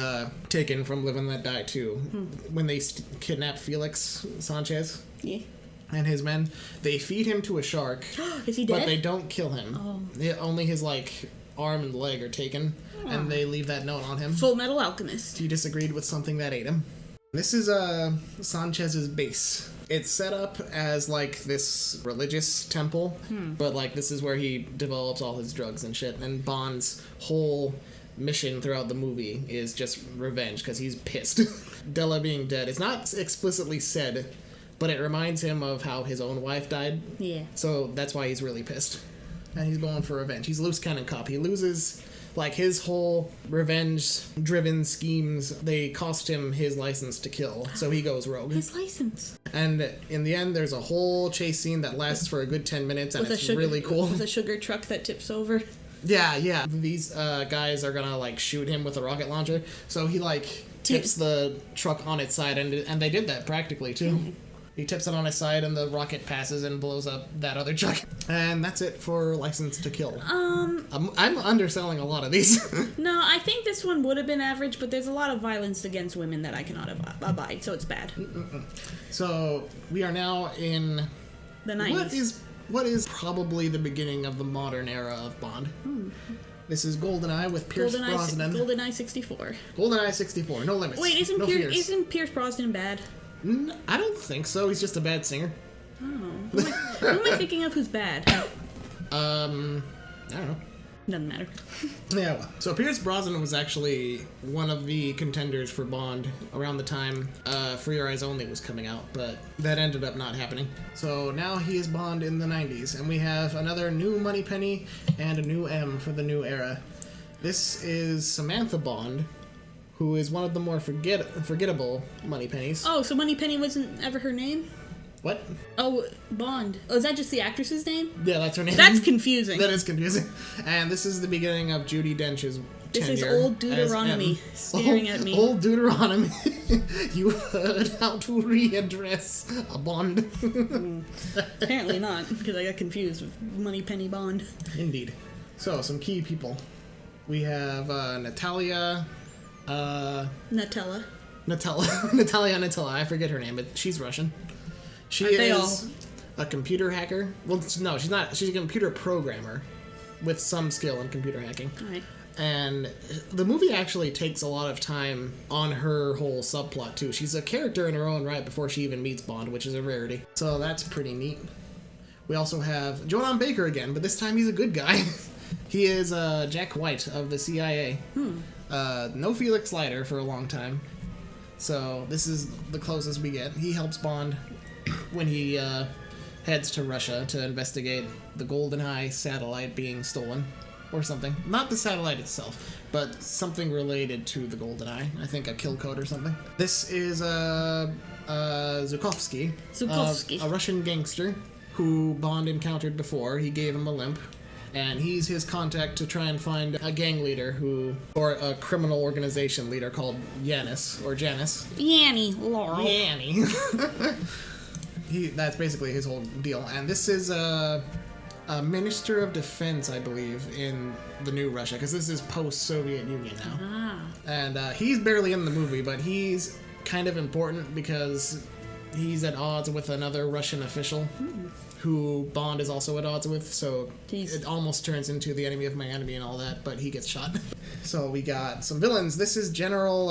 taken from Live and Let Die too. When they kidnap Felix Sanchez and his men, they feed him to a shark. Is he dead? But they don't kill him. Only his like arm and leg are taken, and they leave that note on him. Full Metal Alchemist. He disagreed with something that ate him. This is Sanchez's base. It's set up as like this religious temple, but like this is where he develops all his drugs and shit. And Bond's whole mission throughout the movie is just revenge because he's pissed. Della being dead. It's not explicitly said, but it reminds him of how his own wife died. Yeah. So that's why he's really pissed. And he's going for revenge. He's a loose cannon cop. He loses, like, his whole revenge-driven schemes. They cost him his license to kill, so he goes rogue. His license. And in the end, there's a whole chase scene that lasts for a good 10 minutes, and it's really cool. With a sugar truck that tips over. Yeah. These guys are gonna, like, shoot him with a rocket launcher, so he, like, tips the truck on its side, and they did that practically, too. He tips it on his side, and the rocket passes and blows up that other truck. And that's it for License to Kill. I'm underselling a lot of these. No, I think this one would have been average, but there's a lot of violence against women that I cannot abide, so it's bad. So, we are now in... the 90s. What is probably the beginning of the modern era of Bond. This is GoldenEye with Pierce Brosnan. GoldenEye 64. GoldenEye 64, no limits. Wait, Fears. isn't Pierce Brosnan bad? I don't think so. He's just a bad singer. Oh. Who am I thinking of who's bad? I don't know. Doesn't matter. Yeah, well. So Pierce Brosnan was actually one of the contenders for Bond around the time For Your Eyes Only was coming out, but that ended up not happening. So now he is Bond in the 90s, and we have another new Moneypenny and a new M for the new era. This is Samantha Bond, who is one of the more forgettable Moneypennies. Oh, so Moneypenny wasn't ever her name? What? Oh, Bond. Oh, is that just the actress's name? Yeah, that's her name. That's confusing. That is confusing. And this is the beginning of Judi Dench's This is tenure old Deuteronomy as M. staring at me. Old Deuteronomy. You heard how to readdress a Bond. Apparently not, because I got confused with Moneypenny Bond. Indeed. So, some key people. We have Natalia. Nutella. Natalia. I forget her name, but she's Russian. She Aren't they is a computer hacker. Well, no, she's not. She's a computer programmer with some skill in computer hacking. Alright. And the movie actually takes a lot of time on her whole subplot, too. She's a character in her own right before she even meets Bond, which is a rarity. So that's pretty neat. We also have Joan Baker again, but this time he's a good guy. He is Jack White of the CIA. No Felix Leiter for a long time. So this is the closest we get. He helps Bond when he heads to Russia to investigate the GoldenEye satellite being stolen. Or something. Not the satellite itself, but something related to the GoldenEye. I think a kill code or something. This is Zukovsky. A Russian gangster who Bond encountered before. He gave him a limp. And he's his contact to try and find a gang leader or a criminal organization leader called Yanis, or Janice. Yanny, Laurel. Yanny. That's basically his whole deal. And this is a Minister of Defense, I believe, in the new Russia, because this is post-Soviet Union now. And he's barely in the movie, but he's kind of important because he's at odds with another Russian official who Bond is also at odds with, so it almost turns into the enemy of my enemy and all that, but he gets shot. So we got some villains. This is General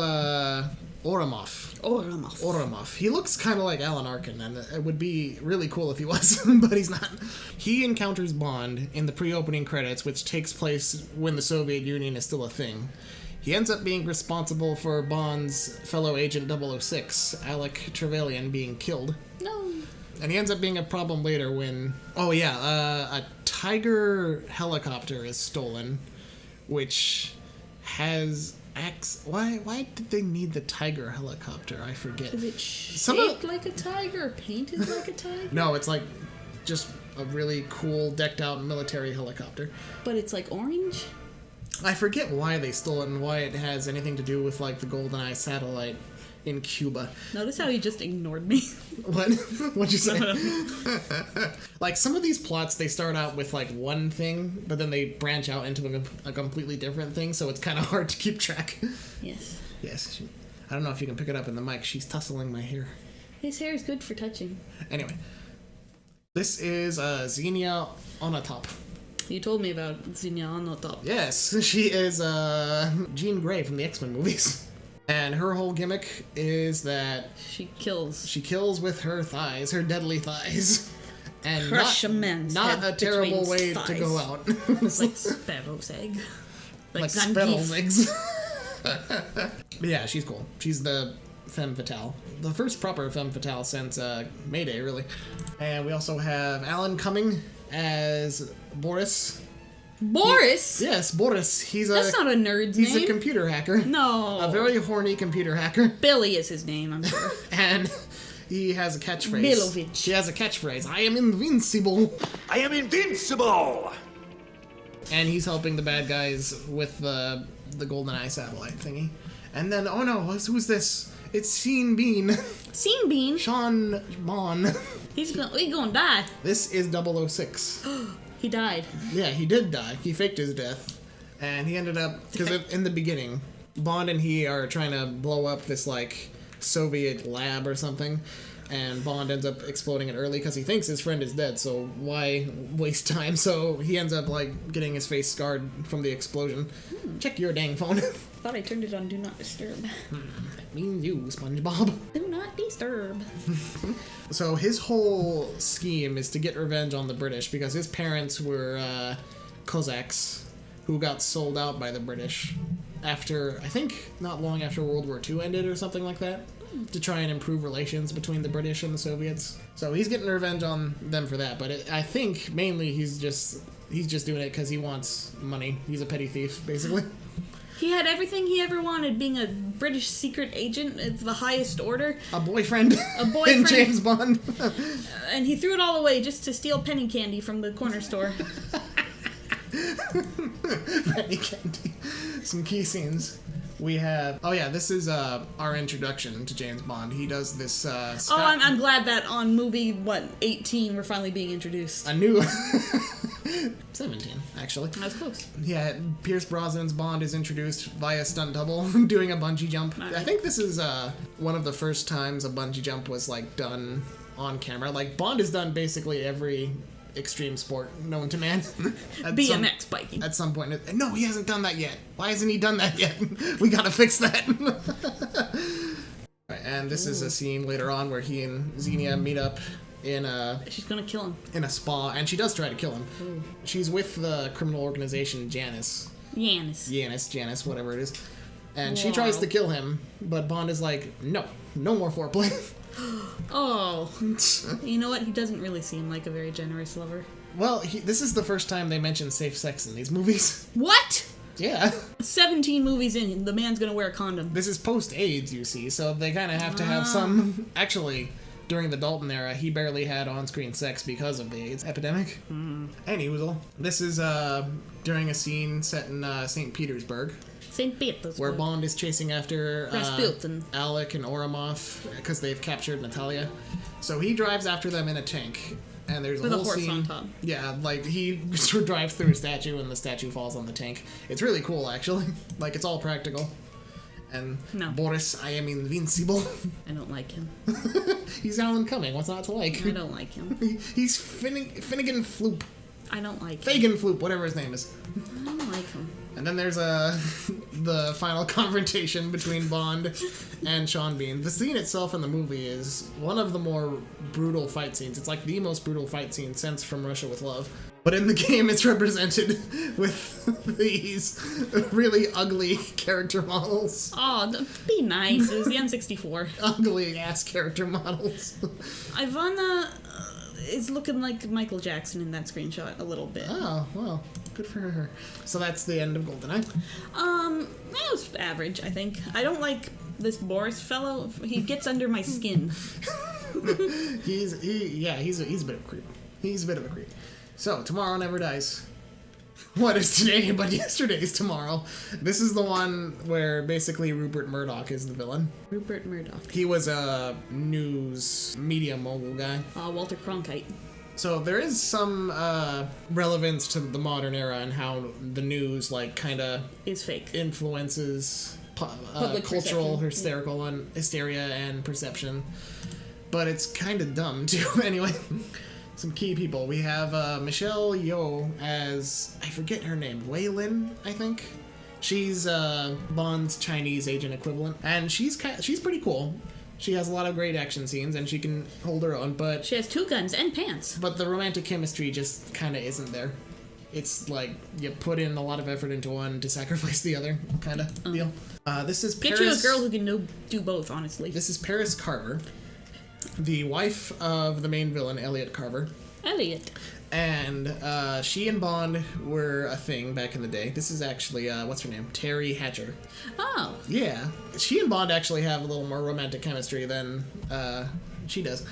Oramov. He looks kind of like Alan Arkin, and it would be really cool if he was, but he's not. He encounters Bond in the pre-opening credits, which takes place when the Soviet Union is still a thing. He ends up being responsible for Bond's fellow agent 006, Alec Trevelyan, being killed. No. And he ends up being a problem later when... a Tiger helicopter is stolen, which has... Why did they need the Tiger helicopter? I forget. Is it shaped like a tiger, painted like a tiger? No, it's like just a really cool, decked out military helicopter. But it's like orange? I forget why they stole it and why it has anything to do with like the GoldenEye satellite in Cuba. Notice how he just ignored me. What? What'd you say? Like, some of these plots, they start out with, like, one thing, but then they branch out into a completely different thing, so it's kind of hard to keep track. Yes. Yes. I don't know if you can pick it up in the mic. She's tussling my hair. His hair is good for touching. Anyway. This is Xenia Onatopp. You told me about Xenia Onatopp. Yes. She is Jean Grey from the X-Men movies. And her whole gimmick is that she kills with her thighs, her deadly thighs. And crush a man's not head a terrible way thighs. to go out. It's like sparrow's egg. Like sparrow's eggs. Yeah, she's cool. She's the femme fatale. The first proper femme fatale since Mayday, really. And we also have Alan Cumming as Boris. Boris? Yes, Boris. That's not a nerd's name. He's a computer hacker. No. A very horny computer hacker. Billy is his name, I'm sure. And he has a catchphrase. Milovich. He has a catchphrase. I am invincible. I am invincible! And he's helping the bad guys with the GoldenEye satellite thingy. And then, oh no, who's this? It's Sean Bean. Sean Bean? Sean Mon. He's gonna die. This is 006. He died. Yeah, he did die. He faked his death. And he ended up... Because in the beginning, Bond and he are trying to blow up this, like, Soviet lab or something. And Bond ends up exploding it early because he thinks his friend is dead, so why waste time? So he ends up, like, getting his face scarred from the explosion. Check your dang phone. Thought I turned it on Do Not Disturb. That means you, SpongeBob. Do not disturb. So his whole scheme is to get revenge on the British because his parents were Cossacks who got sold out by the British after, I think, not long after World War II ended or something like that, to try and improve relations between the British and the Soviets. So he's getting revenge on them for that, but I think mainly he's just doing it because he wants money. He's a petty thief, basically. He had everything he ever wanted, being a British secret agent of the highest order. A boyfriend. In James Bond. And he threw it all away just to steal penny candy from the corner store. Penny candy. Some key scenes. We have... Oh, yeah, this is our introduction to James Bond. He does this... I'm glad that on movie, 18, we're finally being introduced. A new... 17, actually. That was close. Yeah, Pierce Brosnan's Bond is introduced via stunt double, doing a bungee jump. Nice. I think this is one of the first times a bungee jump was, like, done on camera. Like, Bond has done basically every extreme sport known to man. BMX biking. At some point. No, he hasn't done that yet. Why hasn't he done that yet? We gotta fix that. Right, and this is a scene later on where he and Xenia meet up she's gonna kill him. In a spa, and she does try to kill him. Ooh. She's with the criminal organization Janice, whatever it is. And she tries to kill him, but Bond is like, no more foreplay. Oh. You know what? He doesn't really seem like a very generous lover. Well, this is the first time they mention safe sex in these movies. What? Yeah. 17 movies in, the man's gonna wear a condom. This is post-AIDS, you see, so they kind of have to have some... Actually, during the Dalton era, he barely had on-screen sex because of the AIDS epidemic. Anyhoozle. This is during a scene set in St. Petersburg. St. Petersburg. Where Bond is chasing after Rasputin. Alec and Oramov because they've captured Natalia. So he drives after them in a tank. And there's with a whole horse scene. On top. Yeah, like he drives through a statue and the statue falls on the tank. It's really cool, actually. Like, it's all practical. And no. Boris, I am invincible. I don't like him. He's Alan Cumming. What's not to like? I don't like him. He's Finnegan Floop. I don't like him. Fagin Floop, whatever his name is. I don't like him. And then there's the final confrontation between Bond and Sean Bean. The scene itself in the movie is one of the more brutal fight scenes. It's like the most brutal fight scene since From Russia with Love. But in the game, it's represented with these really ugly character models. Oh, be nice. It was the N64. Ugly ass character models. Ivana is looking like Michael Jackson in that screenshot a little bit. Oh, well, good for her. So that's the end of GoldenEye. That was average, I think. I don't like this Boris fellow. He gets under my skin. He's a bit of a creep. He's a bit of a creep. So, Tomorrow Never Dies. What is today but yesterday's tomorrow? This is the one where basically Rupert Murdoch is the villain. Rupert Murdoch. He was a news media mogul guy. Walter Cronkite. So there is some relevance to the modern era and how the news kind of is fake. Influences cultural hysteria and perception. But it's kind of dumb too. Anyway. Some key people. We have Michelle Yeoh as, I forget her name, Wei Lin, I think. She's Bond's Chinese agent equivalent, and she's pretty cool. She has a lot of great action scenes, and she can hold her own, but... She has 2 guns and pants. But the romantic chemistry just kind of isn't there. It's like you put in a lot of effort into one to sacrifice the other kind of deal. This is Paris... Get you a girl who can do both, honestly. This is Paris Carver, the wife of the main villain, Elliot Carver. Elliot. And she and Bond were a thing back in the day. This is actually, what's her name? Terry Hatcher. Oh. Yeah. She and Bond actually have a little more romantic chemistry than she does.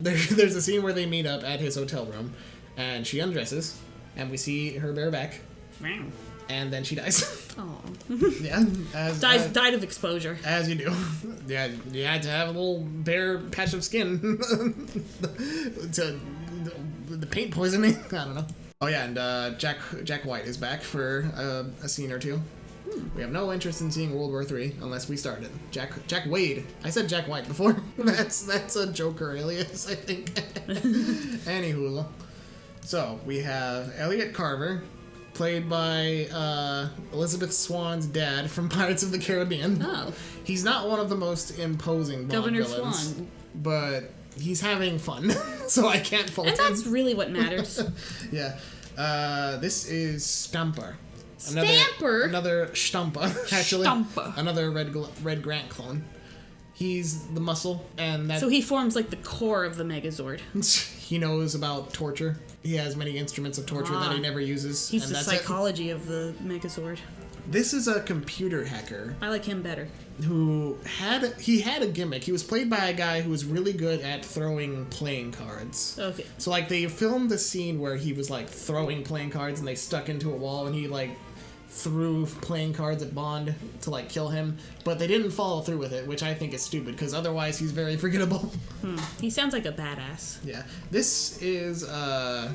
There's a scene where they meet up at his hotel room, and she undresses, and we see her bare back. Wow. And then she dies. Oh. Yeah. Died of exposure. As you do. Yeah, you had to have a little bare patch of skin to the paint poisoning. I don't know. Oh yeah, and Jack White is back for a scene or two. We have no interest in seeing World War III unless we start it. Jack Wade. I said Jack White before. That's a Joker alias, I think. Anywho. So we have Elliot Carver, played by Elizabeth Swann's dad from Pirates of the Caribbean. Oh. He's not one of the most imposing Bond Governor villains, Swan. but he's having fun, so I can't fault him. And that's really what matters. Yeah. This is Stamper. Stamper? Another Stampa, actually. Stampa. Another Red Grant clone. He's the muscle, and that So he forms like the core of the Megazord. he knows about torture. He has many instruments of torture that he never uses. He's and the that's psychology of the Megazord. This is a computer hacker I like him better. who had a gimmick. He was played by a guy who was really good at throwing playing cards. Okay. So like they filmed the scene where he was like throwing playing cards and they stuck into a wall and he like threw playing cards at Bond to like kill him, but they didn't follow through with it, which I think is stupid because otherwise he's very forgettable. He sounds like a badass. Yeah. This is a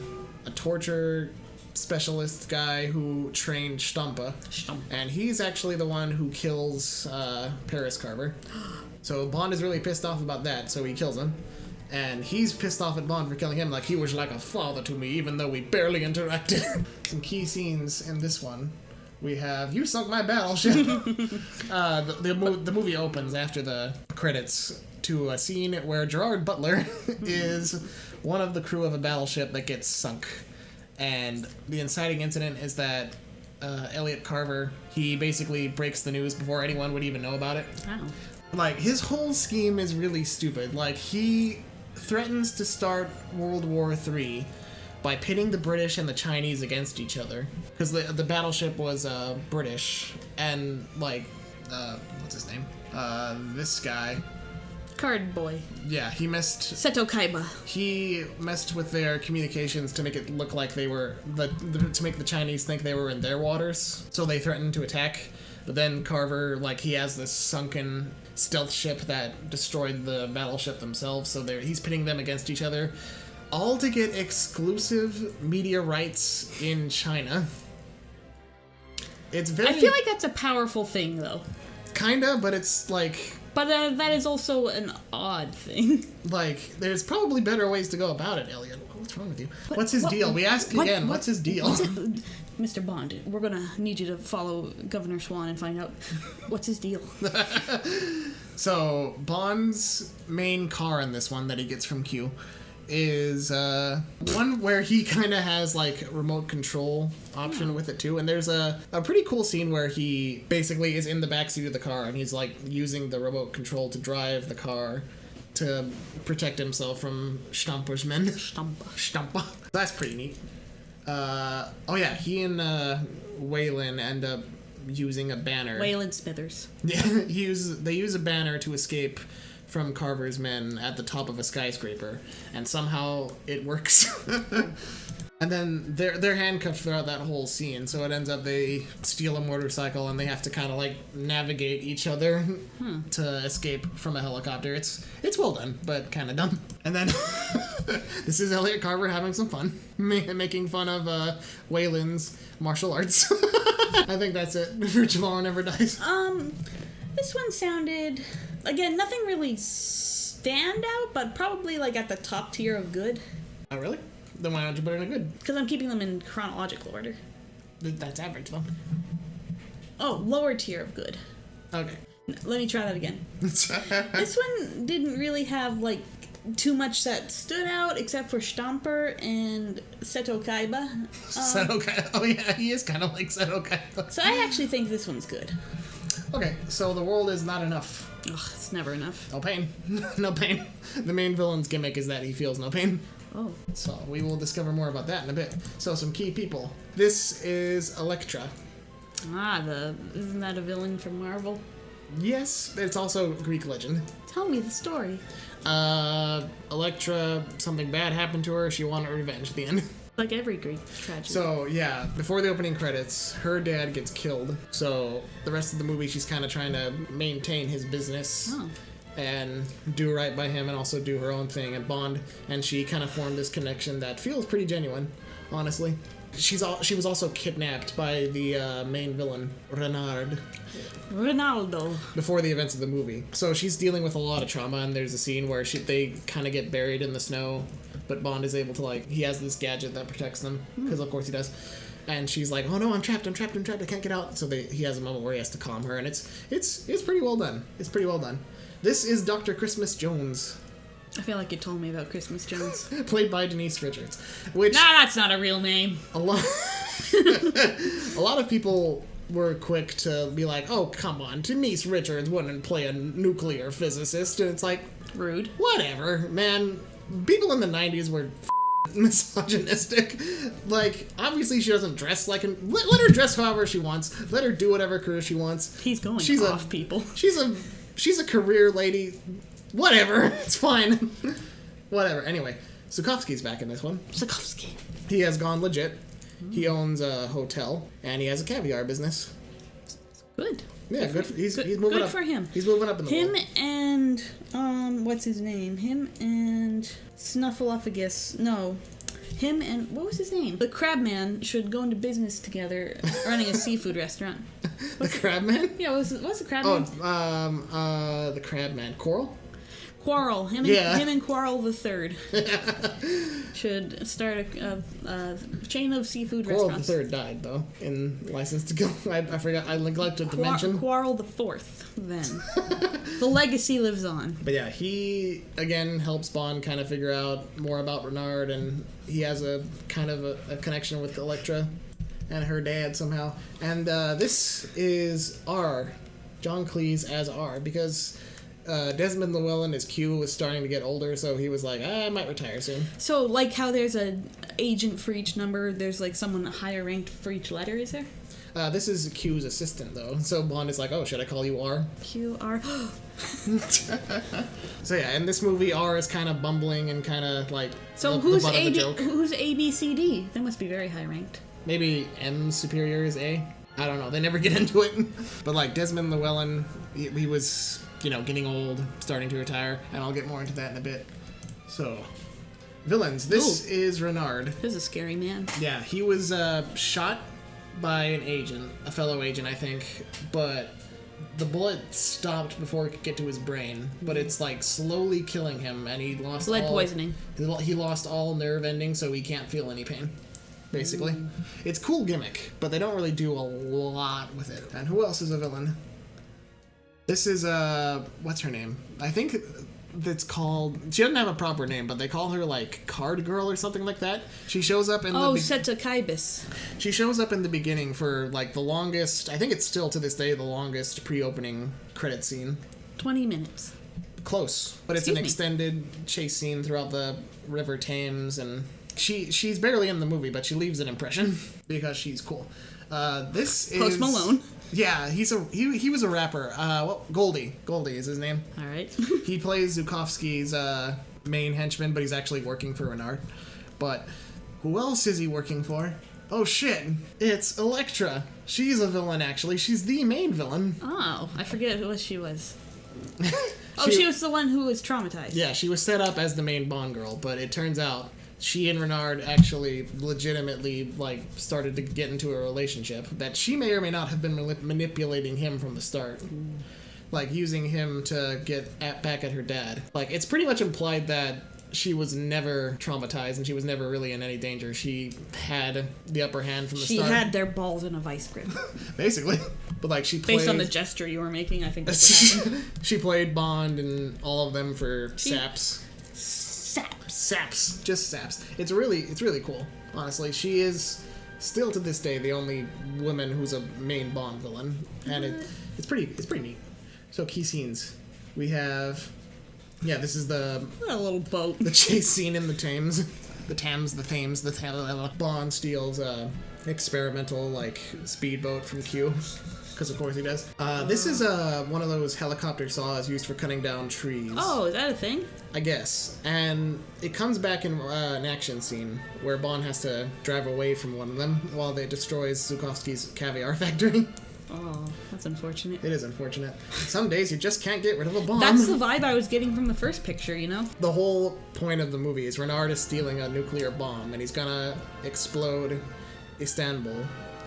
torture specialist guy who trained Stampa. And he's actually the one who kills Paris Carver. So Bond is really pissed off about that, so he kills him. And he's pissed off at Bond for killing him, like he was like a father to me, even though we barely interacted. Some key scenes in this one. We have You Sunk My Battleship. The movie opens after the credits to a scene where Gerard Butler is one of the crew of a battleship that gets sunk. And the inciting incident is that Elliot Carver, he basically breaks the news before anyone would even know about it. Wow. Like, his whole scheme is really stupid. Like, he threatens to start World War III by pitting the British and the Chinese against each other. Because the battleship was British, and, like, what's his name? This guy. Card boy. Yeah, he messed... Seto Kaiba. He messed with their communications to make it look like they were... to make the Chinese think they were in their waters. So they threatened to attack. But then Carver, like, he has this sunken stealth ship that destroyed the battleship themselves. So he's pitting them against each other. All to get exclusive media rights in China. It's very... I feel like that's a powerful thing, though. Kinda, but it's like... But that is also an odd thing. Like, there's probably better ways to go about it, Elliot. What's wrong with you? What's his deal? We ask again, what's his deal? Mr. Bond, we're gonna need you to follow Governor Swan and find out what's his deal. So, Bond's main car in this one that he gets from Q is one where he kind of has like remote control option with it too, and there's a pretty cool scene where he basically is in the backseat of the car and he's like using the remote control to drive the car to protect himself from Stampa's men. Stampa. That's pretty neat. Oh yeah, he and Waylon end up using a banner. Waylon Smithers. Yeah, they use a banner to escape from Carver's men at the top of a skyscraper, and somehow it works. And then they're handcuffed throughout that whole scene, so it ends up they steal a motorcycle and they have to kind of like navigate each other to escape from a helicopter. It's well done, but kind of dumb. And then this is Elliot Carver having some fun, making fun of Waylon's martial arts. I think that's it for Tomorrow Never Dies. This one sounded, again, nothing really stand out, but probably like at the top tier of good. Oh, really? Then why don't you put it in a good? Because I'm keeping them in chronological order. That's average, though. Oh, lower tier of good. Okay. Let me try that again. This one didn't really have, like, too much that stood out, except for Stamper and Seto Kaiba. Seto Kaiba. Oh, yeah, he is kind of like Seto Kaiba. So I actually think this one's good. Okay, so the world is not enough. Ugh, it's never enough. No pain. No pain. The main villain's gimmick is that he feels no pain. Oh. So we will discover more about that in a bit. So some key people. This is Elektra. Isn't that a villain from Marvel? Yes, it's also Greek legend. Tell me the story. Elektra, something bad happened to her. She wanted revenge at the end. Like every Greek tragedy. So, yeah, before the opening credits, her dad gets killed. So, the rest of the movie, she's kind of trying to maintain his business and do right by him and also do her own thing at Bond. And she kind of formed this connection that feels pretty genuine, honestly. She was also kidnapped by the main villain, Renard. Ronaldo. Before the events of the movie. So she's dealing with a lot of trauma, and there's a scene where they kind of get buried in the snow, but Bond is able to, like, he has this gadget that protects them, because of course he does. And she's like, oh no, I'm trapped, I can't get out. So he has a moment where he has to calm her, and it's pretty well done. It's pretty well done. This is Dr. Christmas Jones. I feel like you told me about Christmas Jones. Played by Denise Richards. Which... Nah, that's not a real name. A lot... A lot of people were quick to be like, oh, come on, Denise Richards wouldn't play a nuclear physicist. And it's like, Rude. whatever, man. People in the 90s were misogynistic. Like, obviously she doesn't dress like an... Let her dress however she wants. Let her do whatever career she wants. He's going off, people. She's a career lady. Whatever. It's fine. Whatever. Anyway, Zukovsky's back in this one. Zukovsky. He has gone legit. He owns a hotel, and he has a caviar business. Good. Yeah, good. He's moving good up. for him. He's moving up in the world. Him and what's his name? Him and Snuffleupagus. No, him and what was his name? The Crabman should go into business together, running a seafood restaurant. The Crabman? Yeah, what's the Crabman? Oh, the Crabman. Coral? Quarrel. Him and Quarrel the Third should start a chain of seafood Coral restaurants. the Third died though in License to Kill. I forgot. I neglected to mention. Quarrel the Fourth. Then the legacy lives on. But yeah, he again helps Bond kind of figure out more about Renard, and he has a kind of a connection with Elektra and her dad somehow. And this is R. John Cleese as R, because Desmond Llewellyn as Q was starting to get older, so he was like, I might retire soon. So, like how there's an agent for each number, there's like someone higher ranked for each letter, is there? This is Q's assistant, though. So Bond is like, oh, should I call you R? Q, R. So yeah, in this movie, R is kind of bumbling and kind of like So who's A, B, C, D? They must be very high ranked. Maybe M's superior is A? I don't know. They never get into it. But like Desmond Llewellyn, he was... getting old, starting to retire, and I'll get more into that in a bit. So, villains. This is Renard. This is a scary man. Yeah, he was shot by an agent, a fellow agent, I think, but the bullet stopped before it could get to his brain, but it's like slowly killing him, and he lost lead poisoning. He lost all nerve endings, so he can't feel any pain. Basically, it's a cool gimmick, but they don't really do a lot with it. And who else is a villain? This is, what's her name? I think that's called... She doesn't have a proper name, but they call her, like, Card Girl or something like that. She shows up in Setakaibus. She shows up in the beginning for, like, the longest... I think it's still, to this day, the longest pre-opening credit scene. 20 minutes. Close. But it's an extended chase scene throughout the River Thames, and... She's barely in the movie, but she leaves an impression because she's cool. This is... Post Malone. Yeah, he was a rapper. Goldie is his name. All right. He plays Zukovsky's main henchman, but he's actually working for Renard. But who else is he working for? Oh shit, it's Elektra. She's a villain, actually. She's the main villain. Oh, I forget who she was. She was the one who was traumatized. Yeah, she was set up as the main Bond girl, but it turns out she and Renard actually legitimately, like, started to get into a relationship that she may or may not have been manipulating him from the start. Like, using him to get back at her dad. Like, it's pretty much implied that she was never traumatized and she was never really in any danger. She had the upper hand from the start. She had their balls in a vice grip. Basically. But, like, she played... Based on the gesture you were making, I think that's what happened. She played Bond and all of them for saps. Just saps. It's really cool. Honestly, she is still to this day the only woman who's a main Bond villain, and it's pretty neat. So key scenes, we have, this is the a little boat, the chase scene in the Thames, Bond steals experimental like speedboat from Q. Because of course he does. This is one of those helicopter saws used for cutting down trees. Oh, is that a thing? I guess. And it comes back in an action scene where Bond has to drive away from one of them while they destroys Zukovsky's caviar factory. Oh, that's unfortunate. It is unfortunate. Some days you just can't get rid of a bomb. That's the vibe I was getting from the first picture, you know? The whole point of the movie is Renard is stealing a nuclear bomb and he's gonna explode Istanbul.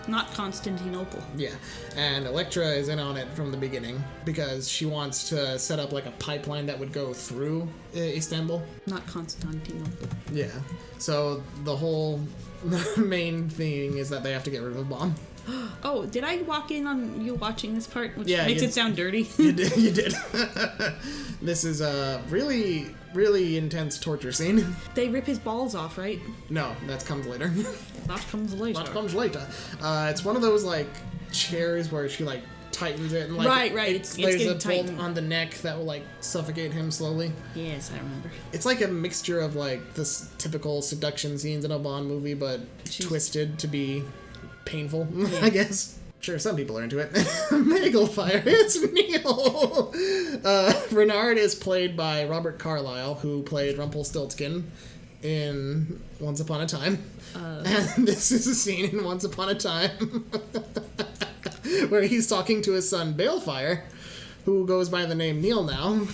Not Constantinople. Yeah, and Elektra is in on it from the beginning because she wants to set up like a pipeline that would go through Istanbul. Not Constantinople. Yeah, so the whole main thing is that they have to get rid of a bomb. Oh, did I walk in on you watching this part, which Yeah, makes it sound dirty? You did. This is a really, really intense torture scene. They rip his balls off, right? No, that comes later. That comes later. That comes later. It's one of those, like, chairs where she, like, tightens it and, like, Right. it It's lays getting a pull tight. on the neck that will, like, suffocate him slowly. Yes, I remember. It's like a mixture of, like, this typical seduction scenes in a Bond movie, but twisted to be painful, I guess. Sure, some people are into it. Maglefire, it's Neil! Renard is played by Robert Carlyle, who played Rumpelstiltskin in Once Upon a Time. And this is a scene in Once Upon a Time where he's talking to his son Balefire, who goes by the name Neil now.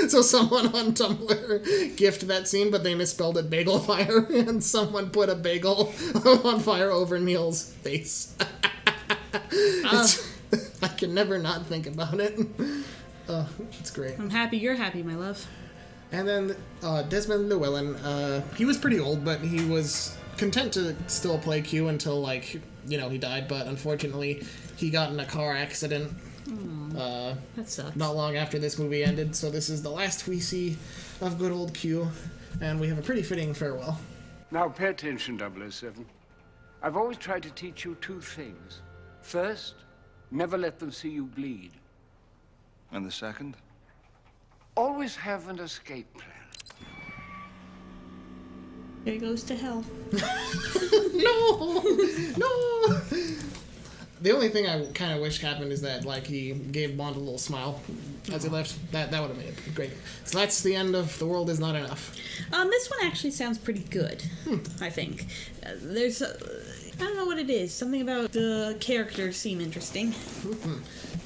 So someone on Tumblr gifted that scene, but they misspelled it Bagelfire, and someone put a bagel on fire over Neil's face. I can never not think about it. It's great. I'm happy you're happy, my love. And then Desmond Llewellyn, he was pretty old, but he was content to still play Q until, like, you know, he died, but unfortunately he got in a car accident. That sucks. Not long after this movie ended, so this is the last we see of good old Q, and we have a pretty fitting farewell. Now pay attention, 007. I've always tried to teach you two things. First, never let them see you bleed. And the second? Always have an escape plan. There he goes to hell. No! The only thing I kind of wish happened is that, like, he gave Bond a little smile as he left. That would have made it great. So that's the end of The World Is Not Enough. This one actually sounds pretty good, I think. There's... I don't know what it is. Something about the characters seem interesting.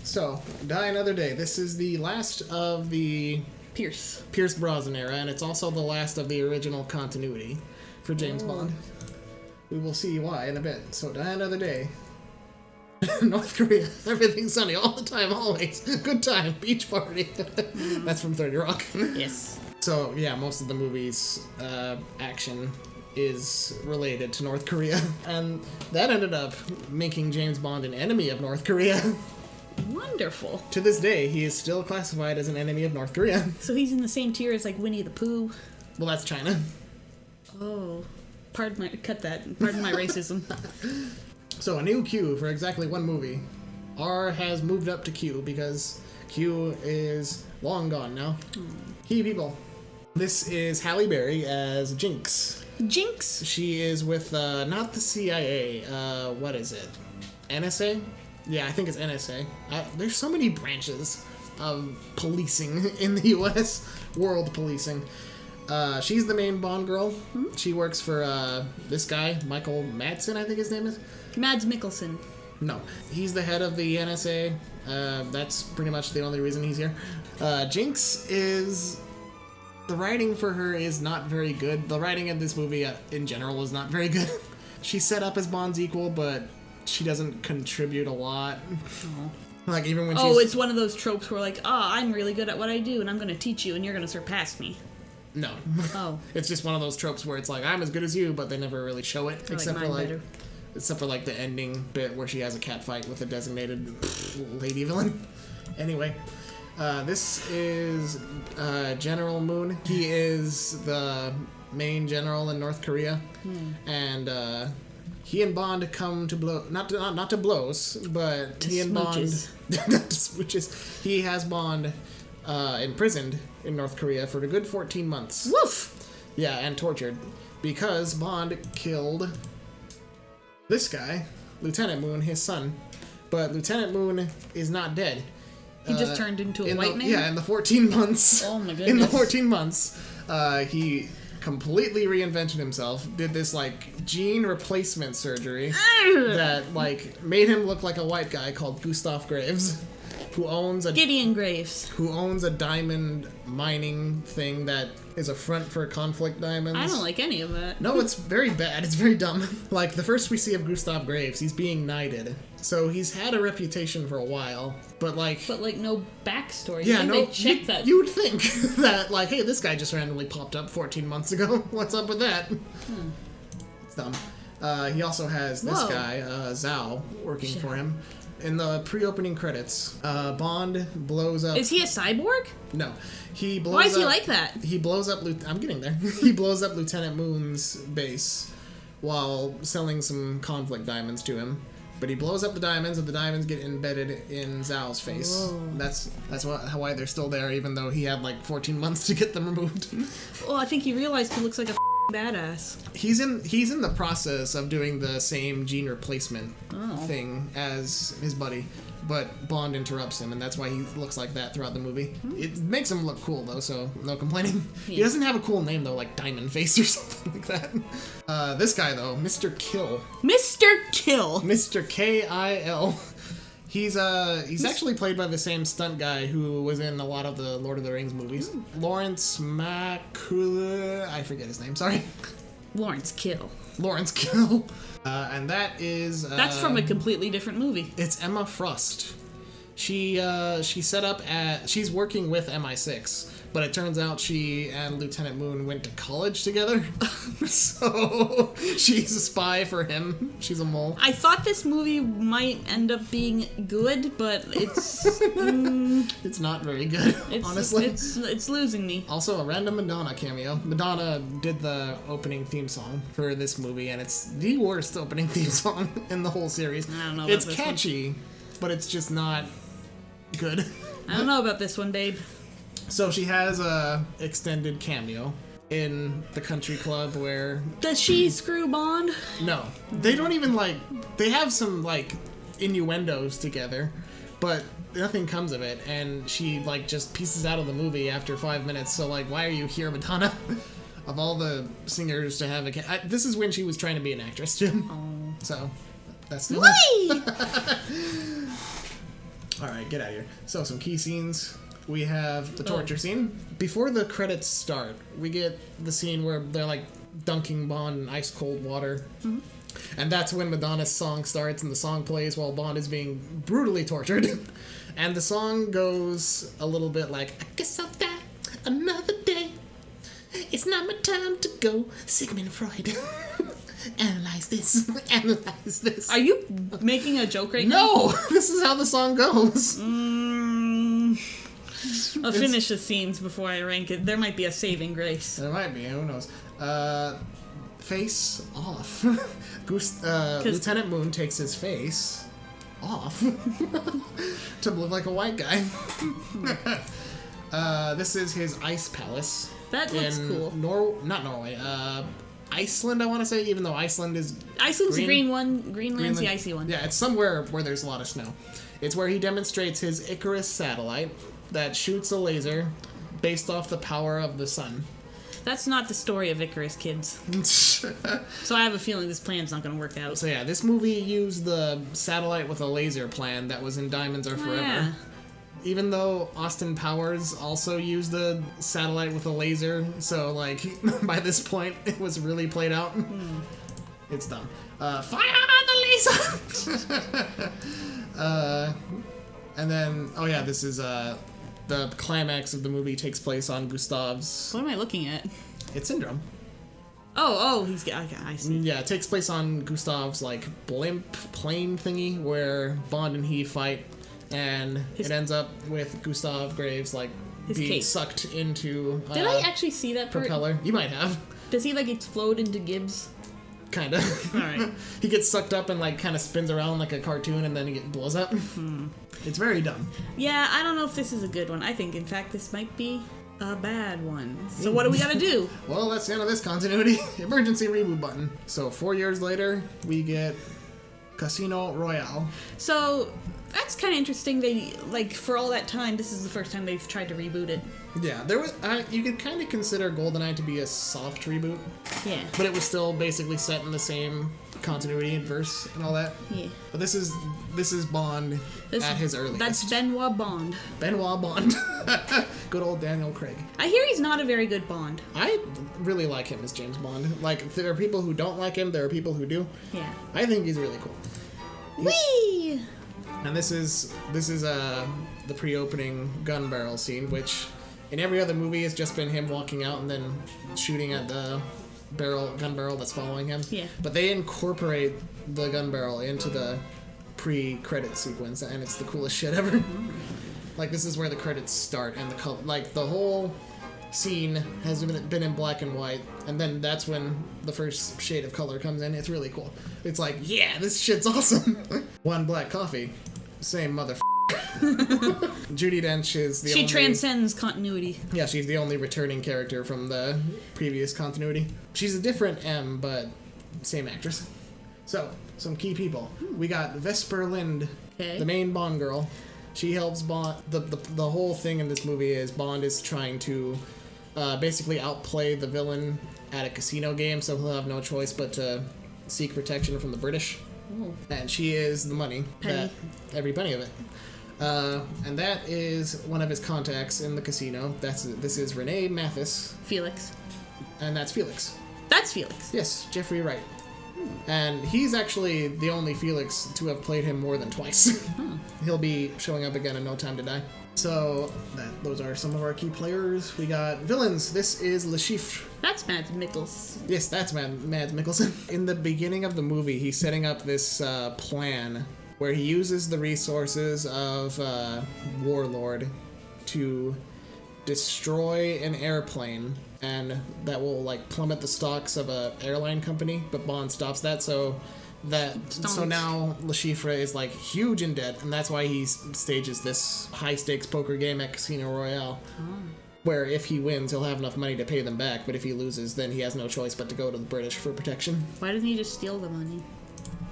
So, Die Another Day. This is the last of the Pierce Brosnan era, and it's also the last of the original continuity for James Bond. We will see why in a bit. So, Die Another Day. North Korea. Everything's sunny all the time, always. Good time. Beach party. That's from 30 Rock. Yes. So, yeah, most of the movie's action is related to North Korea. And that ended up making James Bond an enemy of North Korea. Wonderful. To this day, he is still classified as an enemy of North Korea. So he's in the same tier as, like, Winnie the Pooh. Well, that's China. Oh. Pardon my racism. So, a new Q for exactly one movie. R has moved up to Q because Q is long gone now. Key people. This is Halle Berry as Jinx. Jinx? She is with, not the CIA, what is it? NSA? Yeah, I think it's NSA. There's so many branches of policing in the US. World policing. She's the main Bond girl. She works for, this guy, Michael Madsen, I think his name is. Mads Mikkelsen. No, he's the head of the NSA. That's pretty much the only reason he's here. Jinx is... The writing for her is not very good. The writing in this movie in general is not very good. She's set up as Bond's equal, but she doesn't contribute a lot. Like, even when she's... Oh, it's one of those tropes where, like, I'm really good at what I do, and I'm going to teach you, and you're going to surpass me. No. Oh. It's just one of those tropes where it's like, I'm as good as you, but they never really show it. Except for the ending bit where she has a cat fight with a designated lady villain. Anyway, this is General Moon. He is the main general in North Korea, and he and Bond come to not to blows, but to he and smooches. Bond not to smooches. He has Bond imprisoned in North Korea for a good 14 months. Woof! Yeah, and tortured because Bond killed this guy, Lieutenant Moon, his son. But Lieutenant Moon is not dead. He just turned into a white man? Yeah, in the 14 months. Oh my goodness. In the 14 months, he completely reinvented himself, did this, like, gene replacement surgery that, like, made him look like a white guy called Gustav Graves, who owns a... Gideon Graves. Who owns a diamond mining thing that is a front for conflict diamonds. I don't like any of that. No, it's very bad. It's very dumb. Like, the first we see of Gustav Graves, he's being knighted. So he's had a reputation for a while, but like... But, like, no backstory. Yeah, no, they check that. You would think that, like, hey, this guy just randomly popped up 14 months ago. What's up with that? It's dumb. He also has this Whoa. guy, Zhao, working for him. In the pre-opening credits, Bond blows up... Is he a cyborg? No. He blows Why is he up- like that? He blows up... I'm getting there. He blows up Lieutenant Moon's base while selling some conflict diamonds to him. But he blows up the diamonds, and the diamonds get embedded in Zhao's face. Whoa. That's why they're still there, even though he had like 14 months to get them removed. Well, I think he realized he looks like a badass. He's in the process of doing the same gene replacement Oh. thing as his buddy, but Bond interrupts him, and that's why he looks like that throughout the movie. It makes him look cool though, so no complaining. He Yeah. doesn't have a cool name though, like Diamond Face or something like that. This guy though, Mr. Kill. Mr. Kill. Mr. K-I-L. He's actually played by the same stunt guy who was in a lot of the Lord of the Rings movies. Lawrence Macula, I forget his name, sorry. Lawrence Kill. Lawrence Kill. And that is... That's from a completely different movie. It's Emma Frost. She set up at... She's working with MI6, but it turns out she and Lieutenant Moon went to college together. So she's a spy for him. She's a mole. I thought this movie might end up being good, but it's It's not very good, honestly. it's losing me. Also, a random Madonna cameo. Madonna did the opening theme song for this movie, and it's the worst opening theme song in the whole series. I don't know about It's this catchy, but it's just not good. I don't know about this one, babe. So she has a extended cameo in the country club where... Does she screw Bond? No. They don't even, like... They have some, like, innuendos together, but nothing comes of it, and she, like, just pieces out of the movie after 5 minutes, so, like, why are you here, Madonna? Of all the singers to have a... this is when she was trying to be an actress, too. Oh. So, that's the... Whee! Alright, get out of here. So, some key scenes. We have the torture scene. Before the credits start, we get the scene where they're like dunking Bond in ice cold water. Mm-hmm. And that's when Madonna's song starts and the song plays while Bond is being brutally tortured. And the song goes a little bit like, I guess I'll die another day. It's not my time to go. Sigmund Freud. Analyze this. Analyze this. Are you making a joke right now? No! This is how the song goes. I'll finish the scenes before I rank it. There might be a saving grace. There might be, who knows. Face off. Lieutenant Moon takes his face off to look like a white guy. This is his ice palace. That looks in cool. Not Norway. Iceland, I want to say, even though Iceland is... Iceland's the green one. Greenland's the Greenland- icy one. Yeah, it's somewhere where there's a lot of snow. It's where he demonstrates his Icarus satellite that shoots a laser based off the power of the sun. That's not the story of Icarus, kids. So I have a feeling this plan's not going to work out. So yeah, this movie used the satellite with a laser plan that was in Diamonds Are Forever. Yeah. Even though Austin Powers also used the satellite with a laser, so like by this point it was really played out. It's dumb. Fire the laser! And then, oh yeah, this is the climax of the movie takes place on Gustav's... What am I looking at? It's Syndrome. Oh, he's got... Okay, I see. Yeah, it takes place on Gustav's, like, blimp plane thingy where Bond and he fight, and it ends up with Gustav Graves, like, His being cape. sucked into Did I actually see that part? propeller. You might have. Does he, like, explode into Gibbs? Kind of. Alright. He gets sucked up and, like, kind of spins around like a cartoon, and then he blows up. It's very dumb. Yeah, I don't know if this is a good one. I think, in fact, this might be a bad one. So what do we gotta do? Well, that's the end of this continuity. Emergency reboot button. So 4 years later, we get Casino Royale. So that's kind of interesting. They, like, for all that time, this is the first time they've tried to reboot it. Yeah, there was. You could kind of consider GoldenEye to be a soft reboot, Yeah. but it was still basically set in the same continuity and verse and all that. Yeah. But this is Bond at his earliest. That's Benoit Bond. Benoit Bond. Good old Daniel Craig. I hear he's not a very good Bond. I really like him as James Bond. Like, there are people who don't like him, there are people who do. Yeah. I think he's really cool. Whee! And this is the pre-opening gun barrel scene, which in every other movie has just been him walking out and then shooting at the gun barrel that's following him. Yeah. But they incorporate the gun barrel into the pre-credit sequence, and it's the coolest shit ever. Like, this is where the credits start, and the color, like, the whole scene has been in black and white, and then that's when the first shade of color comes in. It's really cool. It's like, yeah, this shit's awesome. One black coffee, same mother. Judi Dench is the only... She transcends continuity. Yeah, she's the only returning character from the previous continuity. She's a different M, but same actress. So, some key people. We got Vesper Lind, the main Bond girl. She helps Bond. The whole thing in this movie is Bond is trying to basically outplay the villain at a casino game, so he'll have no choice but to seek protection from the British. Ooh. And she is the money. Penny. Every penny of it. And that is one of his contacts in the casino. This is Renee Mathis. Felix. And that's Felix. That's Felix. Yes, Jeffrey Wright. And he's actually the only Felix to have played him more than twice. He'll be showing up again in No Time to Die. So, those are some of our key players. We got villains. This is Le Chiffre. That's Mads Mikkelsen. Yes, that's Mads Mikkelsen. In the beginning of the movie, he's setting up this plan where he uses the resources of Warlord to destroy an airplane, and that will like plummet the stocks of a airline company, but Bond stops that, so now Le Chiffre is like huge in debt, and that's why he stages this high stakes poker game at Casino Royale. Where if he wins, he'll have enough money to pay them back, but if he loses, then he has no choice but to go to the British for protection. Why doesn't he just steal the money?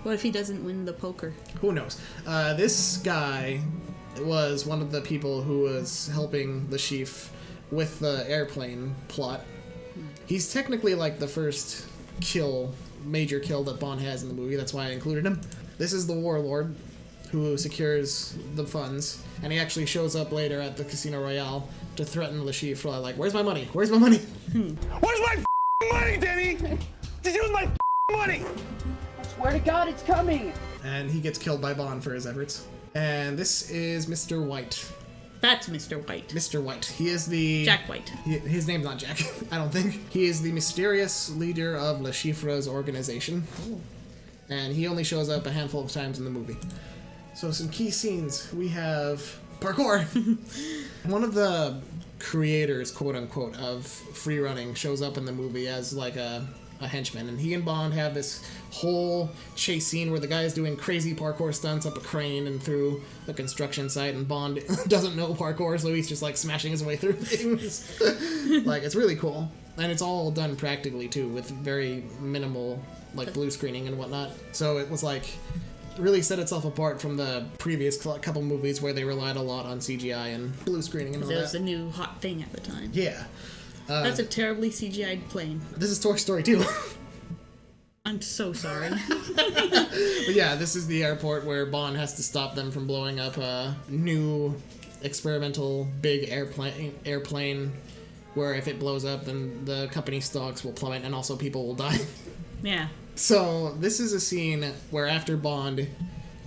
What if he doesn't win the poker? Who knows? This guy was one of the people who was helping Le Chiffre with the airplane plot. He's technically like the first major kill that Bond has in the movie. That's why I included him. This is the Warlord who secures the funds, and he actually shows up later at the Casino Royale to threaten Le Chiffre, like, where's my money? Where's my money? Where's my money, Denny? Did you use my money? Swear to God, it's coming! And he gets killed by Bond for his efforts. And this is Mr. White. That's Mr. White. Mr. White. He is the... Jack White. His name's not Jack, I don't think. He is the mysterious leader of Le Chiffre's organization. Oh. And he only shows up a handful of times in the movie. So some key scenes. We have parkour. One of the creators, quote-unquote, of free running shows up in the movie as like a henchman, and he and Bond have this whole chase scene where the guy's doing crazy parkour stunts up a crane and through a construction site, and Bond doesn't know parkour, so he's just like smashing his way through things. Like, it's really cool, and it's all done practically too, with very minimal like blue screening and whatnot. So it was like really set itself apart from the previous couple movies where they relied a lot on CGI and blue screening and all that. It was the new hot thing at the time. Yeah. That's a terribly CGI'd plane. This is Toy Story 2. I'm so sorry. But yeah, this is the airport where Bond has to stop them from blowing up a new experimental big airplane where if it blows up, then the company stocks will plummet and also people will die. Yeah. So this is a scene where after Bond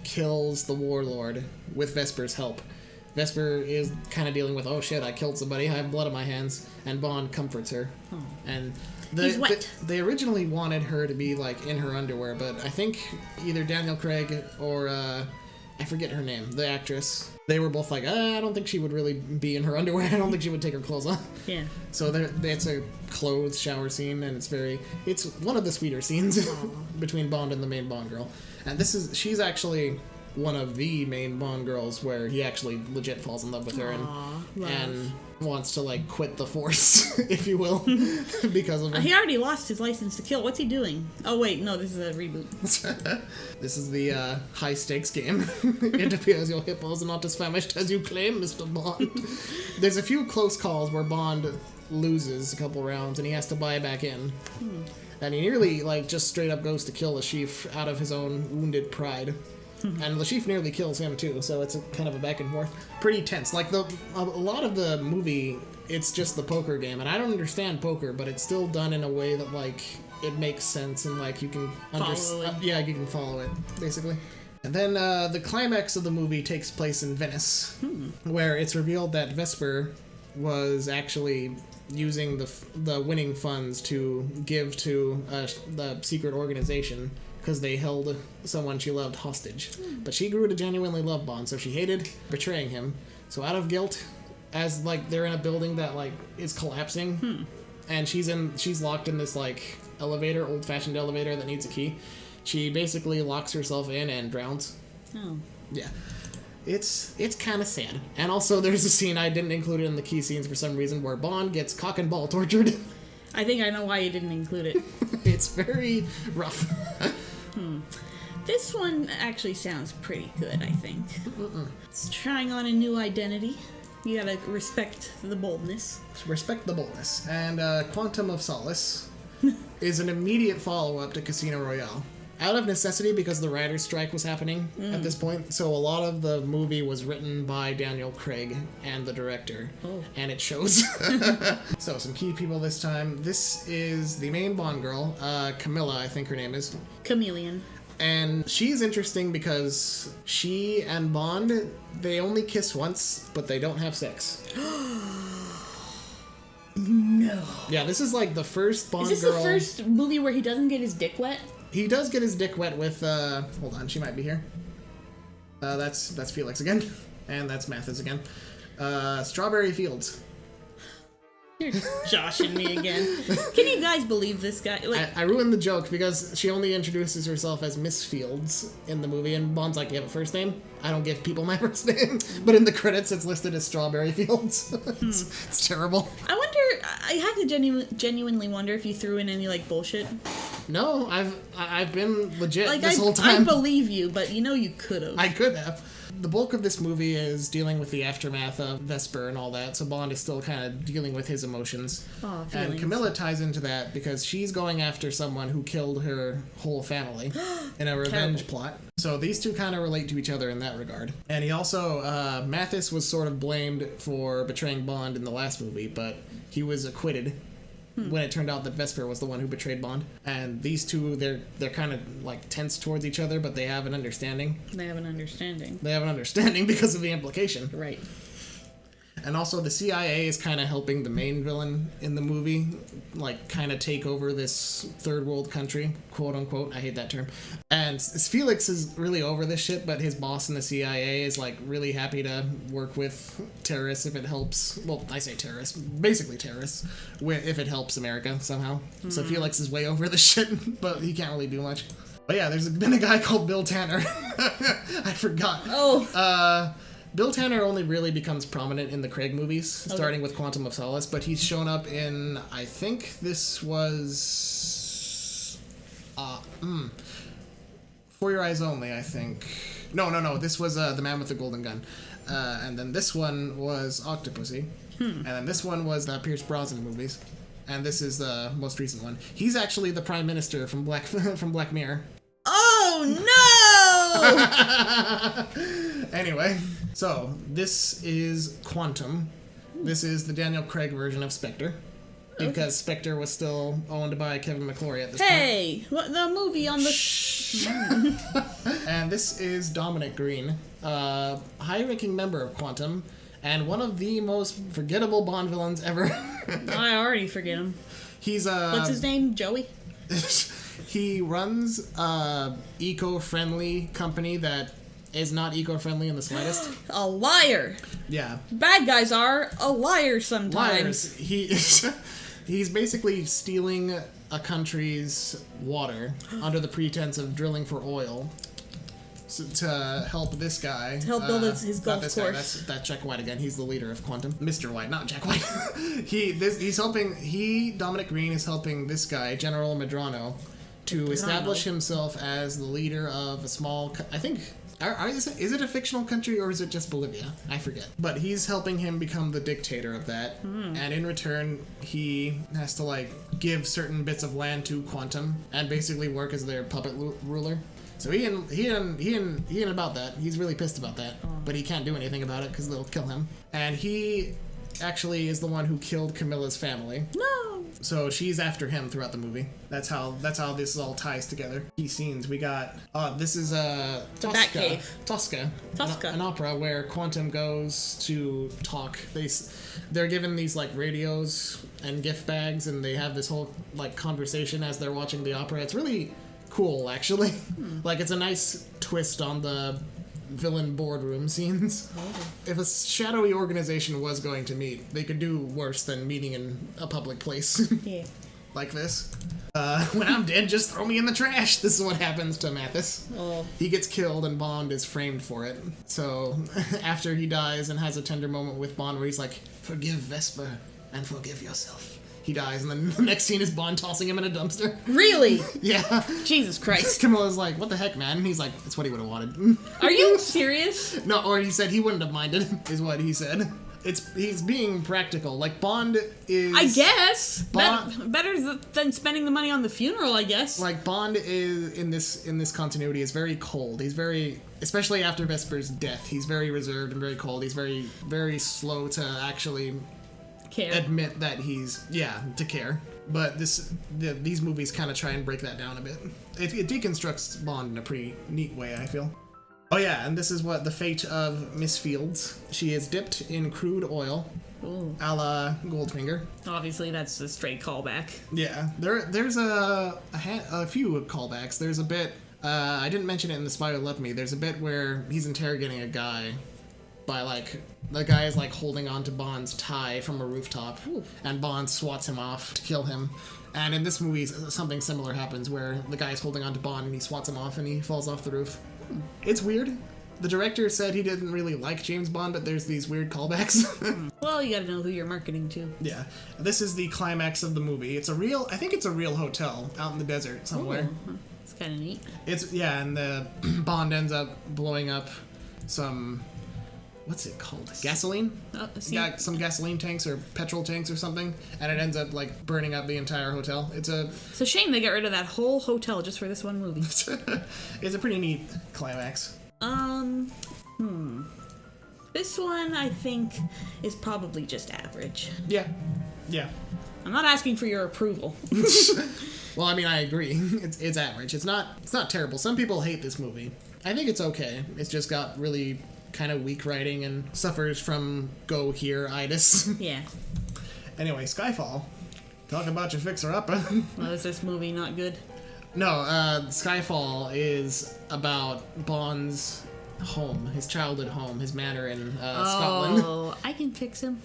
kills the Warlord with Vesper's help, Vesper is kind of dealing with, oh shit, I killed somebody, I have blood on my hands, and Bond comforts her. Oh. And he's wet. They originally wanted her to be like in her underwear, but I think either Daniel Craig or I forget her name, the actress, they were both like, I don't think she would really be in her underwear. I don't think she would take her clothes off. Yeah. So it's a clothes shower scene, and it's one of the sweeter scenes between Bond and the main Bond girl. And she's actually one of the main Bond girls where he actually legit falls in love with her and wants to like quit the force, if you will, because of her. He already lost his license to kill. What's he doing? Oh wait, no, this is a reboot. This is the high stakes game. It appears your hippos are not as famished as you claim, Mr. Bond. There's a few close calls where Bond loses a couple rounds and he has to buy back in. And he nearly like just straight up goes to kill Le Chiffre out of his own wounded pride. And Le Chiffre nearly kills him too, so it's kind of a back and forth. Pretty tense. Like a lot of the movie, it's just the poker game, and I don't understand poker, but it's still done in a way that like it makes sense and like you can understand. Yeah, you can follow it basically. And then the climax of the movie takes place in Venice, where it's revealed that Vesper was actually using the winning funds to give to the secret organization because they held someone she loved hostage. But she grew to genuinely love Bond, so she hated betraying him. So out of guilt, as like they're in a building that like is collapsing, and she's locked in this like elevator, old-fashioned elevator that needs a key. She basically locks herself in and drowns. Oh. Yeah. It's kind of sad. And also there's a scene I didn't include it in the key scenes for some reason where Bond gets cock and ball tortured. I think I know why you didn't include it. It's very rough. This one actually sounds pretty good, I think. It's trying on a new identity. You gotta respect the boldness. Respect the boldness. And Quantum of Solace is an immediate follow-up to Casino Royale. Out of necessity, because the writer's strike was happening at this point, so a lot of the movie was written by Daniel Craig and the director, and it shows. So, some key people this time. This is the main Bond girl, Camilla, I think her name is. Chameleon. And she's interesting because she and Bond, they only kiss once, but they don't have sex. No. Yeah, this is like the first Bond girl. Is this the first movie where he doesn't get his dick wet? He does get his dick wet with, hold on, she might be here. That's Felix again. And that's Mathis again. Strawberry Fields. You're joshing me again. Can you guys believe this guy? Like, I ruined the joke because she only introduces herself as Miss Fields in the movie, and Bond's like, you have a first name? I don't give people my first name. But in the credits, it's listed as Strawberry Fields. It's terrible. I wonder, I have to genuinely wonder if you threw in any, like, bullshit. No, I've been legit like, this whole time. I believe you, but you know you could have. I could have. The bulk of this movie is dealing with the aftermath of Vesper and all that, so Bond is still kind of dealing with his emotions. Oh, feelings. And Camilla ties into that because she's going after someone who killed her whole family in a revenge plot. So these two kind of relate to each other in that regard. And he also, Mathis was sort of blamed for betraying Bond in the last movie, but he was acquitted when it turned out that Vesper was the one who betrayed Bond. And these two, they're kind of like tense towards each other, but they have an understanding. They have an understanding. They have an understanding because of the implication. Right. And also the CIA is kind of helping the main villain in the movie, like, kind of take over this third world country, quote unquote. I hate that term. And Felix is really over this shit, but his boss in the CIA is, like, really happy to work with terrorists if it helps. Well, I say terrorists, basically terrorists, if it helps America somehow. So Felix is way over the shit, but he can't really do much. But yeah, there's been a guy called Bill Tanner. I forgot. Oh. Bill Tanner only really becomes prominent in the Craig movies, starting with Quantum of Solace, but he's shown up in, I think this was... For Your Eyes Only, I think. No, this was The Man with the Golden Gun. And then this one was Octopussy. And then this one was the Pierce Brosnan movies. And this is the most recent one. He's actually the Prime Minister from Black Mirror. Oh, no! Anyway, so this is Quantum. This is the Daniel Craig version of Spectre. Because Spectre was still owned by Kevin McClory at this point. Hey! What, the movie on the... And this is Dominic Green, high-ranking member of Quantum, and one of the most forgettable Bond villains ever. I already forget him. He's What's his name? Joey? He runs a eco-friendly company that is not eco-friendly in the slightest. A liar. Yeah. Bad guys are a liar sometimes. Liars. He's basically stealing a country's water under the pretense of drilling for oil to help this guy. To help build his golf course. That's Jack White again. He's the leader of Quantum. Mr. White, not Jack White. Dominic Green is helping this guy, General Medrano, to establish himself as the leader of a small, I think, is it a fictional country or is it just Bolivia? I forget. But he's helping him become the dictator of that. And in return, he has to, like, give certain bits of land to Quantum and basically work as their puppet ruler. So he ain't about that. He's really pissed about that. But he can't do anything about it because they'll kill him. And he actually is the one who killed Camilla's family. No. So she's after him throughout the movie. That's how this all ties together. Key scenes we got. This is Batcave. Tosca. An opera where Quantum goes to talk. They're given these like radios and gift bags, and they have this whole like conversation as they're watching the opera. It's really cool, actually. Like it's a nice twist on the villain boardroom scenes. If a shadowy organization was going to meet, they could do worse than meeting in a public place. Yeah. Like this. When I'm dead, just throw me in the trash. This is what happens to Mathis. Oh. He gets killed and Bond is framed for it. So after he dies and has a tender moment with Bond where he's like, forgive Vesper and forgive yourself. He dies, and then the next scene is Bond tossing him in a dumpster. Really? Yeah. Jesus Christ. Camilla's like, what the heck, man? And he's like, that's what he would have wanted. Are you serious? No, or he said he wouldn't have minded, is what he said. He's being practical. Like, Bond is... I guess. Bond, better than spending the money on the funeral, I guess. like, Bond is, in this continuity, is very cold. He's very... Especially after Vesper's death, he's very reserved and very cold. He's very, very slow to actually... care. admit that to care. But these movies kind of try and break that down a bit. It deconstructs Bond in a pretty neat way, I feel. Oh yeah, and this is what the fate of Miss Fields. She is dipped in crude oil, Ooh. a la Goldfinger. Obviously, that's a straight callback. Yeah, there's a few callbacks. There's a bit, I didn't mention it in The Spy Who Loved Me, there's a bit where he's interrogating a guy by, like, the guy is, like, holding on to Bond's tie from a rooftop, and Bond swats him off to kill him. And in this movie, something similar happens where the guy is holding on to Bond and he swats him off and he falls off the roof. It's weird. The director said he didn't really like James Bond, but there's these weird callbacks. Well, you gotta know who you're marketing to. Yeah. This is the climax of the movie. I think it's a real hotel out in the desert somewhere. Ooh, it's kind of neat. And the Bond ends up blowing up some... What's it called? Gasoline? Yeah, some gasoline tanks or petrol tanks or something, and it ends up like burning up the entire hotel. It's a shame they got rid of that whole hotel just for this one movie. It's a pretty neat climax. This one I think is probably just average. Yeah. I'm not asking for your approval. Well, I mean, I agree. It's average. It's not terrible. Some people hate this movie. I think it's okay. It's just got really kind of weak writing and suffers from go here-itis. Yeah. Anyway, Skyfall. Talk about your fixer-upper. Well, is this movie not good? No, Skyfall is about Bond's home, his childhood home, his manor in Scotland. Oh, I can fix him.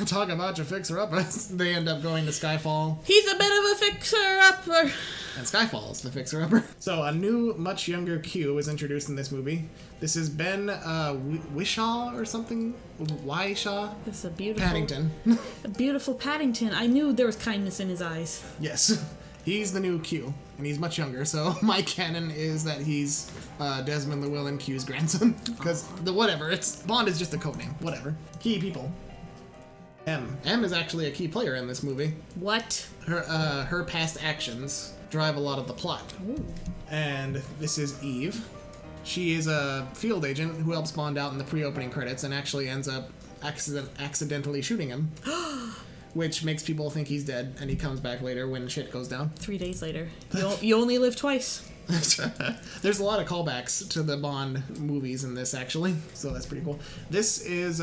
Talk about your fixer-upper. They end up going to Skyfall. He's a bit of a fixer-upper. And Skyfall's the fixer-upper. So a new, much younger Q is introduced in this movie. This is Ben Whishaw or something? Whishaw? This is a beautiful... Paddington. A beautiful Paddington. I knew there was kindness in his eyes. Yes. He's the new Q, and he's much younger, so my canon is that he's Desmond Llewellyn Q's grandson. Because, whatever, Bond is just a codename. Whatever. Key people. M. M is actually a key player in this movie. What? Her past actions drive a lot of the plot. Ooh. And this is Eve. She is a field agent who helps Bond out in the pre-opening credits and actually ends up accidentally shooting him. Which makes people think he's dead, and he comes back later when shit goes down. 3 days later. You only live twice. There's a lot of callbacks to the Bond movies in this, actually, so that's pretty cool. This is,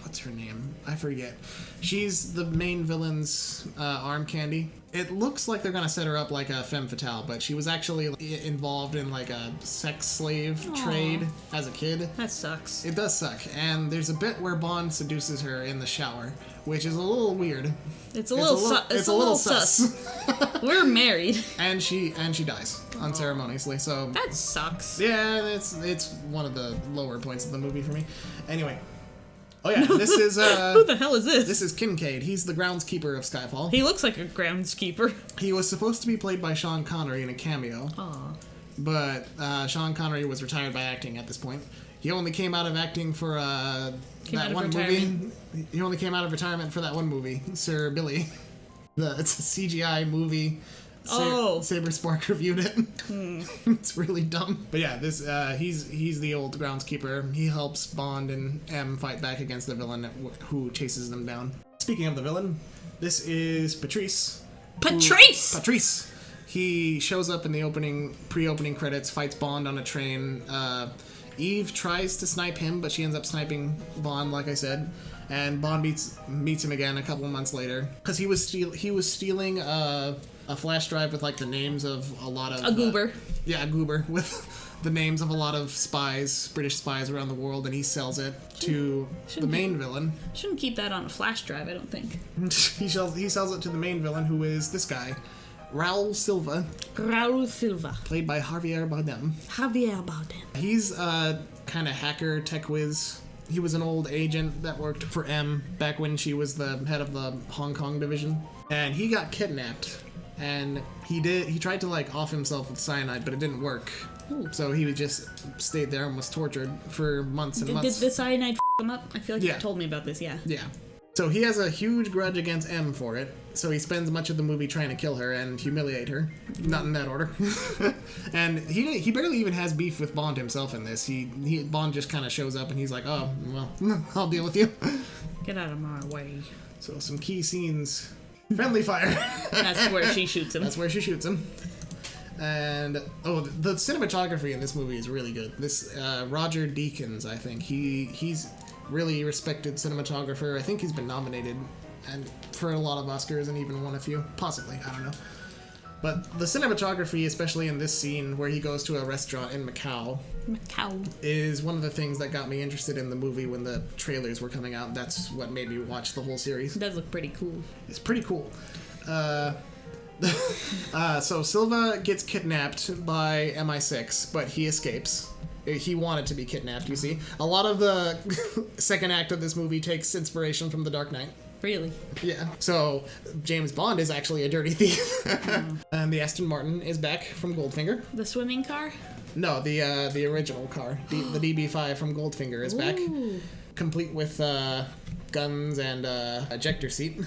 what's her name? I forget. She's the main villain's arm candy. It looks like they're gonna set her up like a femme fatale, but she was actually involved in like a sex slave trade as a kid. That sucks. It does suck, and there's a bit where Bond seduces her in the shower, which is a little weird. It's a little sus. We're married. And she dies unceremoniously. So that sucks. Yeah, it's one of the lower points of the movie for me. Anyway. Oh yeah, this is who the hell is this? This is Kincaid. He's the groundskeeper of Skyfall. He looks like a groundskeeper. He was supposed to be played by Sean Connery in a cameo. Aww. But Sean Connery was retired by acting at this point. He only came out of acting for that one movie. He only came out of retirement for that one movie, Sir Billy. It's a CGI movie Saber Spark reviewed it. It's really dumb. But yeah, this he's the old groundskeeper. He helps Bond and M fight back against the villain who chases them down. Speaking of the villain, this is Patrice. Patrice! He shows up in the pre-opening credits, fights Bond on a train. Eve tries to snipe him, but she ends up sniping Bond, like I said. And Bond meets him again a couple of months later. Because he was stealing a flash drive with like the names of a lot of... A goober. A goober with the names of a lot of spies, British spies around the world, and he sells it to the main villain. Shouldn't keep that on a flash drive, I don't think. He sells it to the main villain, who is this guy. Raul Silva. Played by Javier Bardem. He's a kind of hacker, tech whiz. He was an old agent that worked for M back when she was the head of the Hong Kong division. And he got kidnapped. And he tried to like off himself with cyanide, but it didn't work. Ooh. So he just stayed there and was tortured for months and months. Did the cyanide him up? I feel like you told me about this, yeah. Yeah. So he has a huge grudge against M for it. So he spends much of the movie trying to kill her and humiliate her. Not in that order. And he barely even has beef with Bond himself in this. Bond just kind of shows up and he's like, oh, well, I'll deal with you. Get out of my way. So some key scenes. Friendly fire. That's where she shoots him. And, the cinematography in this movie is really good. This, Roger Deakins, I think. He's really respected cinematographer. I think he's been nominated and for a lot of Oscars and even won a few. Possibly, I don't know. But the cinematography, especially in this scene where he goes to a restaurant in Macau, is one of the things that got me interested in the movie when the trailers were coming out. That's what made me watch the whole series. It does look pretty cool. It's pretty cool. So Silva gets kidnapped by MI6, but he escapes. He wanted to be kidnapped, you see. A lot of the second act of this movie takes inspiration from The Dark Knight. Really? Yeah. So James Bond is actually a dirty thief. And the Aston Martin is back from Goldfinger. The swimming car? No, the original car. The DB5 from Goldfinger is back. Complete with guns and ejector seat.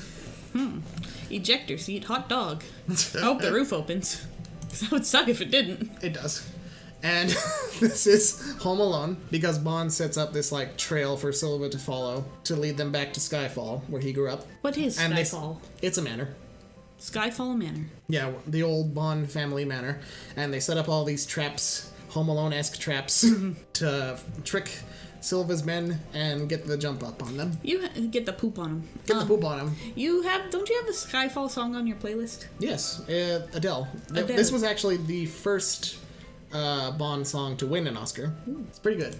Ejector seat, hot dog. I hope the roof opens. That would suck if it didn't. It does. And this is Home Alone, because Bond sets up this like trail for Silva to follow to lead them back to Skyfall, where he grew up. What is Skyfall? It's a manor. Skyfall Manor. Yeah, the old Bond family manor. And they set up all these traps, Home Alone-esque traps, to trick Silva's men and get the jump up on them. You get the poop on them. The poop on them. Don't you have a Skyfall song on your playlist? Yes, Adele. This was actually the first Bond song to win an Oscar. It's pretty good.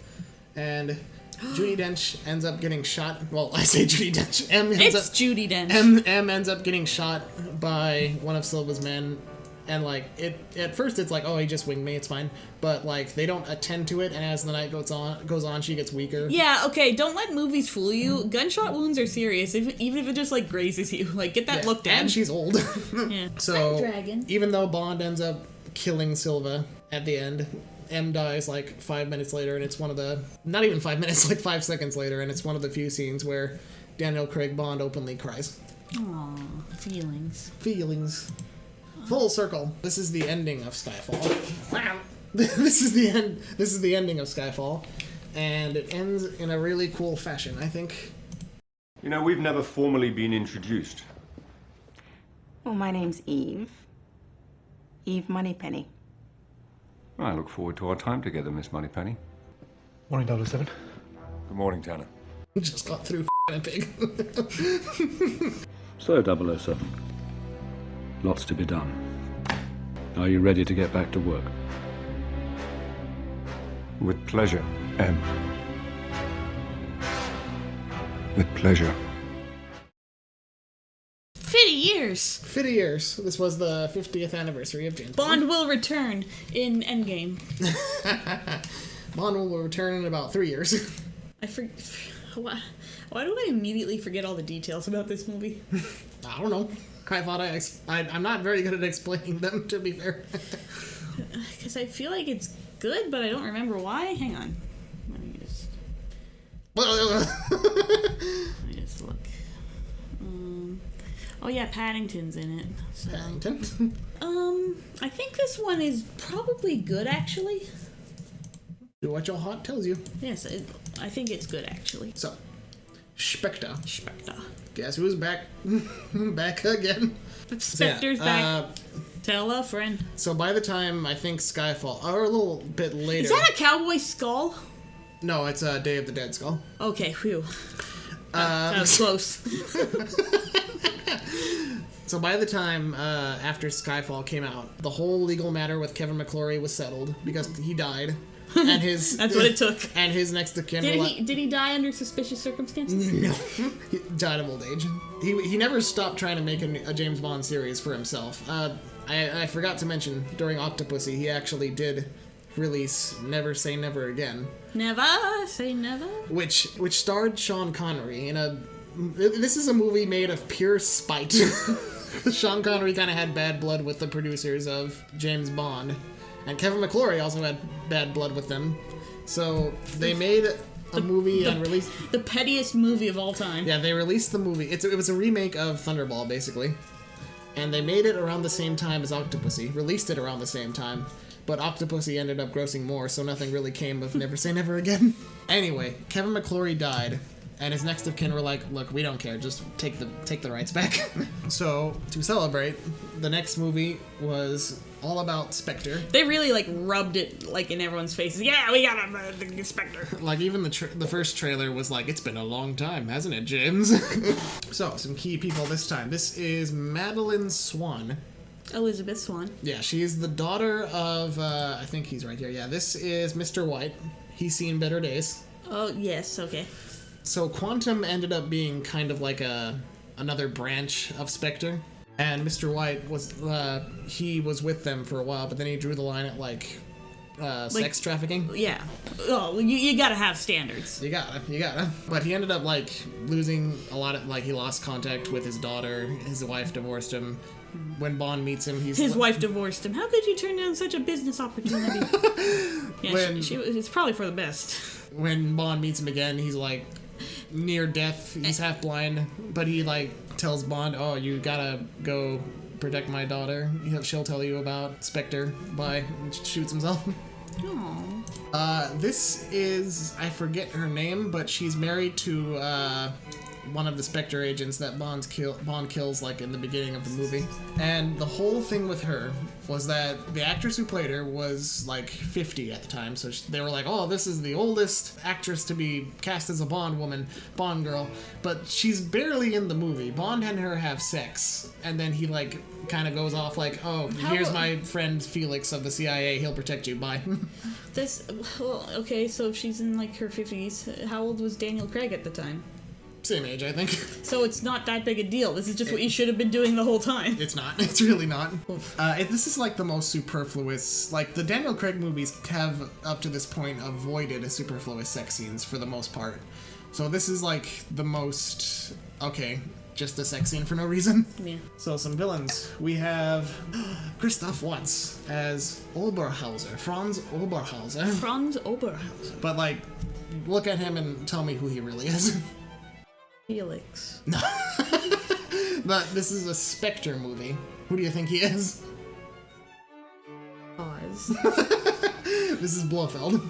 And Judi Dench ends up getting shot. Well, I say Judi Dench. Judi Dench. M ends up getting shot by one of Silva's men. And, like, at first it's like, oh, he just winged me, it's fine. But, like, they don't attend to it, and as the night goes on, she gets weaker. Yeah, okay, don't let movies fool you. Gunshot wounds are serious, even if it just, like, grazes you. Like, get that looked at. And she's old. Yeah. So, even though Bond ends up killing Silva at the end, M dies, like, 5 minutes later, and it's one of the... Not even 5 minutes, like 5 seconds later, and it's one of the few scenes where Daniel Craig Bond openly cries. Aww, feelings. Full circle. This is the ending of Skyfall. This is the ending of Skyfall, and it ends in a really cool fashion, I think. You know, we've never formally been introduced. Well, my name's Eve. Eve Moneypenny. I look forward to our time together, Miss Moneypenny. Morning, 007. Good morning, Tanner. Just got through a pig. So, 007. Lots to be done. Are you ready to get back to work? With pleasure, M. With pleasure. 50 years! 50 years. This was the 50th anniversary of James Bond. Bond will return in Endgame. Bond will return in about 3 years. Why do I immediately forget all the details about this movie? I don't know. I thought I'm not very good at explaining them, to be fair. Because I feel like it's good, but I don't remember why. Hang on. Let me just look. Oh yeah, Paddington's in it. So. Paddington? I think this one is probably good, actually. Do what your heart tells you. Yes, I think it's good, actually. So, Spectre. Spectre. Guess who's back? Back again. Spectre's back. Tell a friend. So by the time, I think Skyfall, or a little bit later... Is that a cowboy skull? No, it's a Day of the Dead skull. Okay, phew. That was close. So by the time after Skyfall came out, the whole legal matter with Kevin McClory was settled because he died. And his That's what it took. And his next of kin. Did he die under suspicious circumstances? No, he died of old age. He never stopped trying to make a James Bond series for himself. I forgot to mention during Octopussy he actually did release Never Say Never Again. Never say never. Which starred Sean Connery in a. This is a movie made of pure spite. Sean Connery kind of had bad blood with the producers of James Bond. And Kevin McClory also had bad blood with them. So they made a movie and released... The pettiest movie of all time. Yeah, they released the movie. It was a remake of Thunderball, basically. And they made it around the same time as Octopussy. Released it around the same time. But Octopussy ended up grossing more, so nothing really came of Never Say Never Again. Anyway, Kevin McClory died. And his next of kin were like, look, we don't care, just take the rights back. So, to celebrate, the next movie was all about Spectre. They really, rubbed it, in everyone's faces. Yeah, we got the Spectre. Even the first trailer was like, it's been a long time, hasn't it, James? So, some key people this time. This is Madeline Swan. Elizabeth Swan. Yeah, she is the daughter of, I think he's right here. Yeah, this is Mr. White. He's seen better days. Oh, yes, okay. So Quantum ended up being kind of like another branch of Spectre, and Mr. White was he was with them for a while, but then he drew the line at sex trafficking. Yeah. Oh, you gotta have standards. You gotta. But he ended up losing a lot of he lost contact with his daughter. His wife divorced him. When Bond meets him, his wife divorced him. How could you turn down such a business opportunity? Yeah, it's probably for the best. When Bond meets him again, he's near death. He's half blind, but he tells Bond, "Oh, you gotta go protect my daughter. She'll tell you about Spectre." Bye. And shoots himself. Aww. This is, I forget her name, but she's married to one of the Spectre agents that Bond kills in the beginning of the movie. And the whole thing with her was that the actress who played her was 50 at the time, so they were like, oh, this is the oldest actress to be cast as a Bond girl, but she's barely in the movie. Bond and her have sex, and then he kind of goes off here's my friend Felix of the CIA, he'll protect you, bye. Okay, so if she's in her 50s, how old was Daniel Craig at the time? Same age, I think. So it's not that big a deal. This is just what you should have been doing the whole time. It's not. It's really not. This is the most superfluous. The Daniel Craig movies have, up to this point, avoided superfluous sex scenes for the most part. So this is the most, okay, just a sex scene for no reason. Yeah. So some villains. We have Christoph Waltz as Oberhauser. Franz Oberhauser. Franz Oberhauser. But look at him and tell me who he really is. Felix. No. But this is a Spectre movie. Who do you think he is? Oz. This is Blofeld.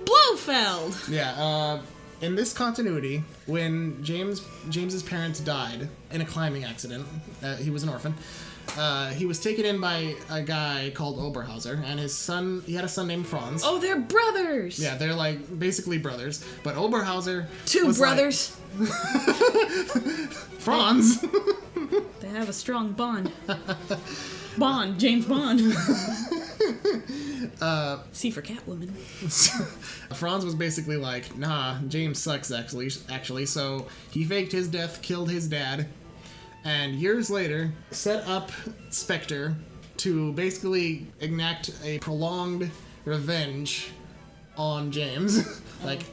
Blofeld! Yeah, in this continuity, when James's parents died in a climbing accident, he was an orphan, he was taken in by a guy called Oberhauser, and he had a son named Franz. Oh, they're brothers! Yeah, they're basically brothers, but Oberhauser Two brothers! Franz! They have a strong bond. James Bond. C for Catwoman. Franz was basically nah, James sucks actually, so he faked his death, killed his dad, and years later set up Spectre to basically enact a prolonged revenge on James.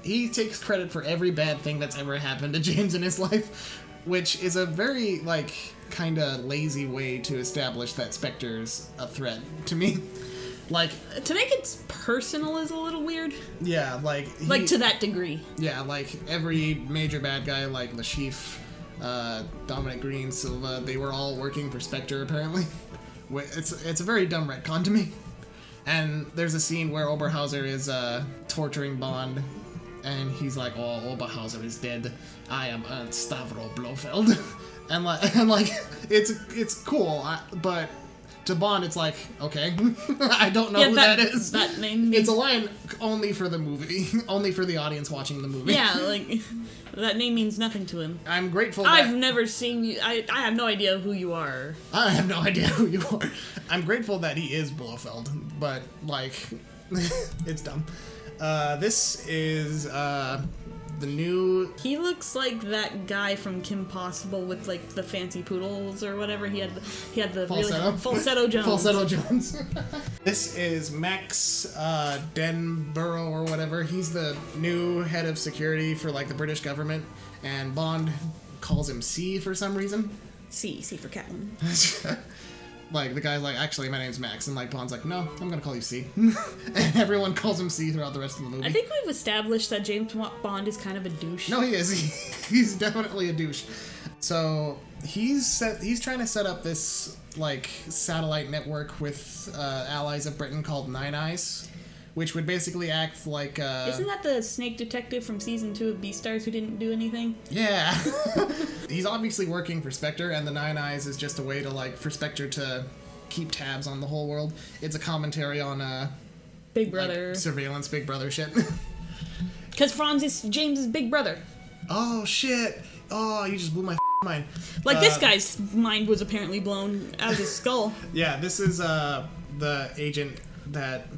He takes credit for every bad thing that's ever happened to James in his life, which is a very kind of lazy way to establish that Spectre's a threat to me. To make it personal is a little weird. Yeah, to that degree. Yeah, every major bad guy, Le Chiffre, Dominic Green, Silva, they were all working for Spectre, apparently. It's a very dumb retcon to me. And there's a scene where Oberhauser is torturing Bond, and he's like, "Oh, Oberhauser is dead. I am Ernst Stavro Blofeld." and like, it's cool, but to Bond, it's like, okay, I don't know who that is. That name. It's a line only for the movie, only for the audience watching the movie. Yeah, like that name means nothing to him. I'm grateful. I've never seen you. I have no idea who you are. I have no idea who you are. I'm grateful that he is Blofeld, but like, it's dumb. This is the new. He looks like that guy from Kim Possible with like the fancy poodles or whatever. He had the Falsetto. Really Falsetto Jones. Falsetto Jones. This is Max Denborough or whatever. He's the new head of security for like the British government, and Bond calls him C for some reason. C for Catwoman. Like, the guy's like, actually, my name's Max. And, like, Bond's like, no, I'm gonna call you C. And everyone calls him C throughout the rest of the movie. I think we've established that James Bond is kind of a douche. No, he is. He's definitely a douche. So, he's trying to set up this, like, satellite network with allies of Britain called Nine Eyes, which would basically act like... Isn't that the snake detective from season 2 of Beastars who didn't do anything? Yeah. He's obviously working for Spectre, and the Nine Eyes is just a way to, like, for Spectre to keep tabs on the whole world. It's a commentary on, Big Brother. Like, surveillance Big Brother shit. Because Franz is James's big brother. Oh, shit. Oh, you just blew my mind. Like, this guy's mind was apparently blown out of his skull. Yeah, this is, the agent that...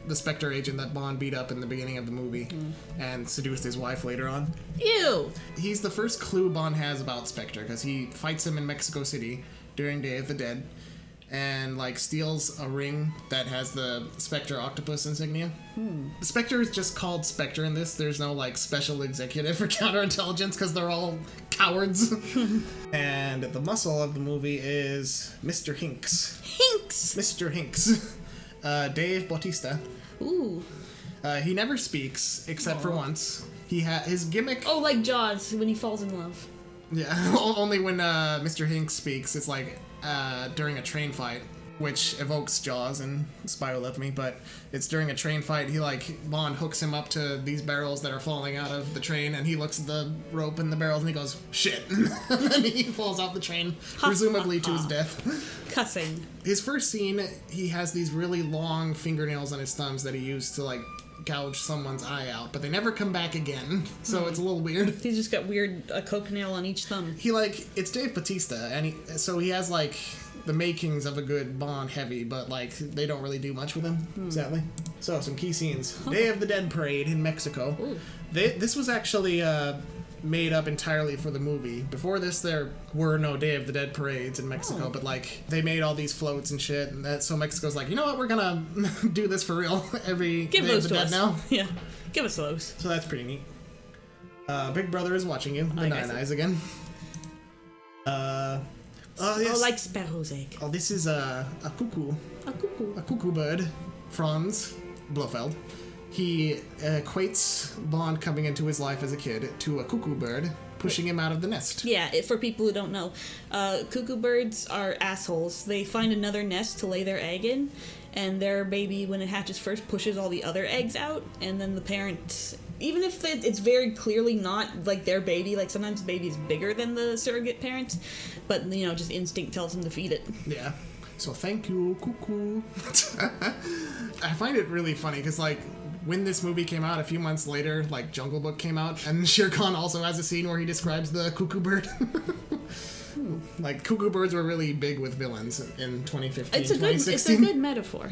the Spectre agent that Bond beat up in the beginning of the movie and seduced his wife later on. Ew! He's the first clue Bond has about Spectre, because he fights him in Mexico City during Day of the Dead and, like, steals a ring that has the Spectre octopus insignia. Spectre is just called Spectre in this. There's no, like, special executive for counterintelligence, because they're all cowards. And the muscle of the movie is Mr. Hinks. Hinks! Mr. Hinks. Dave Bautista. Ooh. He never speaks, except for once. His gimmick... Oh, like Jaws, when he falls in love. Yeah, only when Mr. Hinks speaks, it's like during a train fight, which evokes Jaws and Spy Who Loved Me, but it's during a train fight, Bond hooks him up to these barrels that are falling out of the train, and he looks at the rope and the barrels, and he goes, shit. And then he falls off the train, presumably to his death. Cussing. His first scene, he has these really long fingernails on his thumbs that he used to, like, gouge someone's eye out, but they never come back again, so it's a little weird. He's just got a coke nail on each thumb. It's Dave Bautista, and so he has, like, the makings of a good Bond heavy, but, like, they don't really do much with him, sadly. So, some key scenes. Day of the Dead Parade in Mexico. This was actually made up entirely for the movie. Before this, there were no Day of the Dead parades in Mexico, but, like, they made all these floats and shit, and so Mexico's like, you know what, we're gonna do this for real every Give Day those of the to Dead us. now. Yeah, give us those. So that's pretty neat. Big Brother is watching you. The Nine Eyes again. Yes. like sparrow's egg. Oh, this is a cuckoo. A cuckoo. A cuckoo bird. Franz Blofeld. He equates Bond coming into his life as a kid to a cuckoo bird pushing him out of the nest. Yeah, for people who don't know, cuckoo birds are assholes. They find another nest to lay their egg in, and their baby, when it hatches first, pushes all the other eggs out, and then the parent, even if it's very clearly not, like, their baby, like, sometimes the baby is bigger than the surrogate parents, but, you know, just instinct tells them to feed it. Yeah. So thank you, cuckoo. I find it really funny, because, like, when this movie came out, a few months later, like, Jungle Book came out, and Shere Khan also has a scene where he describes the cuckoo bird. Like, cuckoo birds were really big with villains in 2015, It's a 2016. good metaphor.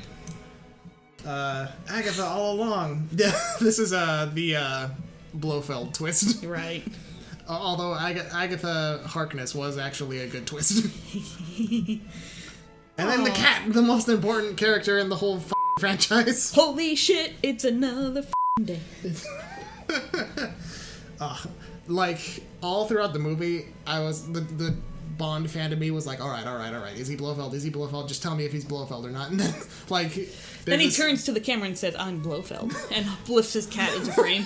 Agatha all along. Yeah, this is the Blofeld twist. Right. Although Agatha Harkness was actually a good twist. And then the cat, the most important character in the whole franchise. Holy shit, it's another day. Like, all throughout the movie, I was the Bond fan to me was like, all right. Is he Blofeld? Is he Blofeld? Just tell me if he's Blofeld or not. And then, like... Then he turns to the camera and says, I'm Blofeld, and lifts his cat into frame.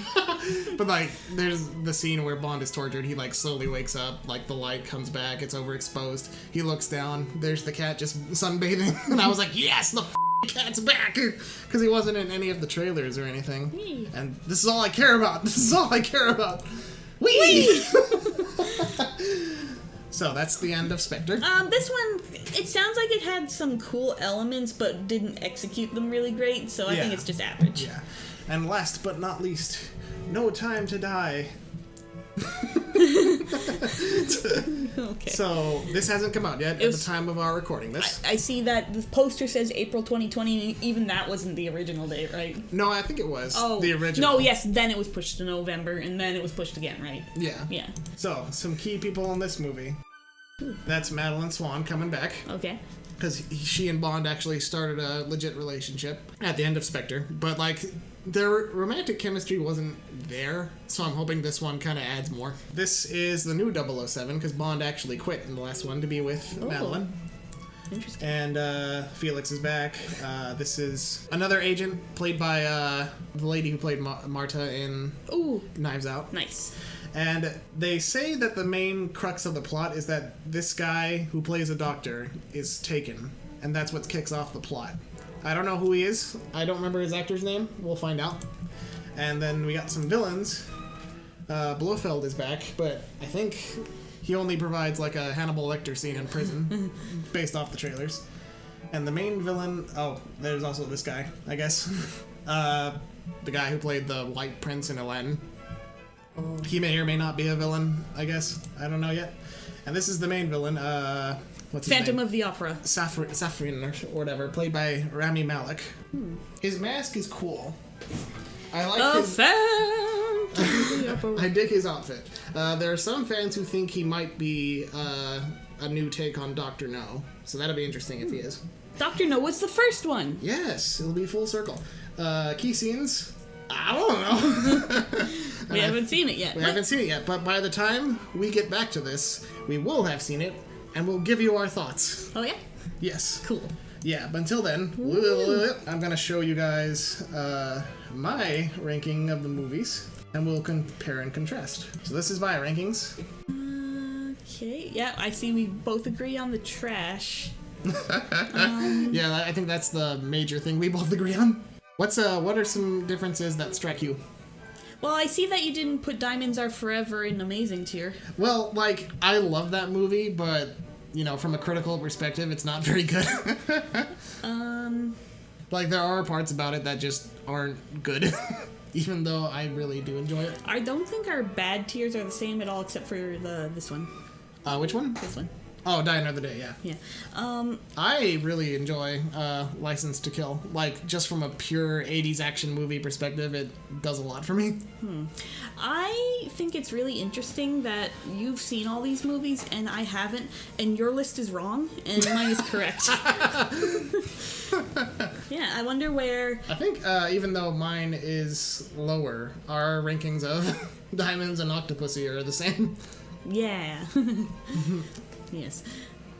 But, like, there's the scene where Bond is tortured. He, like, slowly wakes up. Like, the light comes back. It's overexposed. He looks down. There's the cat just sunbathing. And I was like, yes, the cat's back! Because he wasn't in any of the trailers or anything. And this is all I care about. Whee! So that's the end of Spectre. This one, it sounds like it had some cool elements, but didn't execute them really great, so I think it's just average. Yeah. And last but not least, No Time to Die. Okay. So, this hasn't come out yet at the time of our recording this. I see that the poster says April 2020, and even that wasn't the original date, right? No, I think it was the original. No, yes, then it was pushed to November, and then it was pushed again, right? Yeah. Yeah. So, some key people in this movie. That's Madeline Swan coming back. Okay. Because she and Bond actually started a legit relationship at the end of Spectre. But, like, their romantic chemistry wasn't there, so I'm hoping this one kind of adds more. This is the new 007, because Bond actually quit in the last one to be with Madeline. Interesting. And Felix is back. This is another agent played by the lady who played Marta in Knives Out. Nice. And they say that the main crux of the plot is that this guy who plays a doctor is taken, and that's what kicks off the plot. I don't know who he is. I don't remember his actor's name. We'll find out. And then we got some villains. Blofeld is back, but I think he only provides like a Hannibal Lecter scene in prison, based off the trailers. And the main villain... Oh, there's also this guy, I guess. The guy who played the White Prince in Aladdin. He may or may not be a villain, I guess. I don't know yet. And this is the main villain, what's his name? Phantom of the Opera. Safrin or whatever, played by Rami Malek. His mask is cool. I like his... I dig his outfit. There are some fans who think he might be a new take on Dr. No, so that'll be interesting if he is. Dr. No was the first one. Yes, it'll be full circle. Key scenes... I don't know. We haven't seen it yet. We haven't seen it yet, but by the time we get back to this, we will have seen it, and we'll give you our thoughts. Oh, yeah? Yes. Cool. Yeah, but until then, I'm going to show you guys my ranking of the movies, and we'll compare and contrast. So this is my rankings. Okay, yeah, I see we both agree on the trash. Yeah, I think that's the major thing we both agree on. What are some differences that strike you? Well, I see that you didn't put Diamonds Are Forever in Amazing tier. Well, like, I love that movie, but, you know, from a critical perspective, it's not very good. Like, there are parts about it that just aren't good, even though I really do enjoy it. I don't think our bad tiers are the same at all, except for this one. Which one? This one. Oh, Die Another Day, yeah. Yeah. I really enjoy License to Kill. Like, just from a pure 80s action movie perspective, it does a lot for me. I think it's really interesting that you've seen all these movies and I haven't, and your list is wrong, and mine is correct. Yeah, I wonder where... I think, even though mine is lower, our rankings of Diamonds and Octopussy are the same. Yeah. Yes.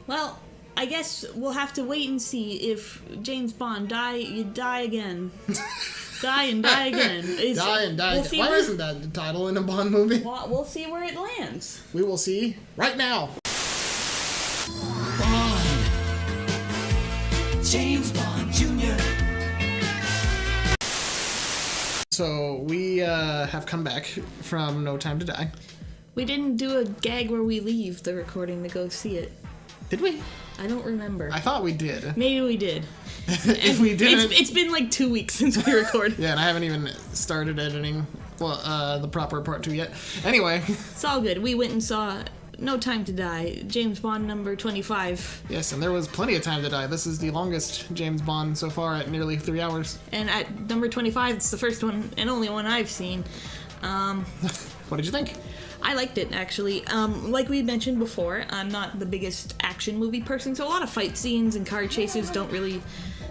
Well, I guess we'll have to wait and see if James Bond you die again. Die and die again. Die and die again. Why isn't that the title in a Bond movie? Well, we'll see where it lands. We will see right now. Bond. James Bond Jr. So we have come back from No Time to Die. We didn't do a gag where we leave the recording to go see it. Did we? I don't remember. I thought we did. Maybe we did. If we didn't... It's been like 2 weeks since we recorded. Yeah, and I haven't even started editing the proper part 2 yet. Anyway. It's all good. We went and saw No Time to Die, James Bond number 25. Yes, and there was plenty of time to die. This is the longest James Bond so far at nearly 3 hours. And at number 25, it's the first one and only one I've seen. What did you think? I liked it, actually. Like we mentioned before, I'm not the biggest action movie person, so a lot of fight scenes and car chases don't really...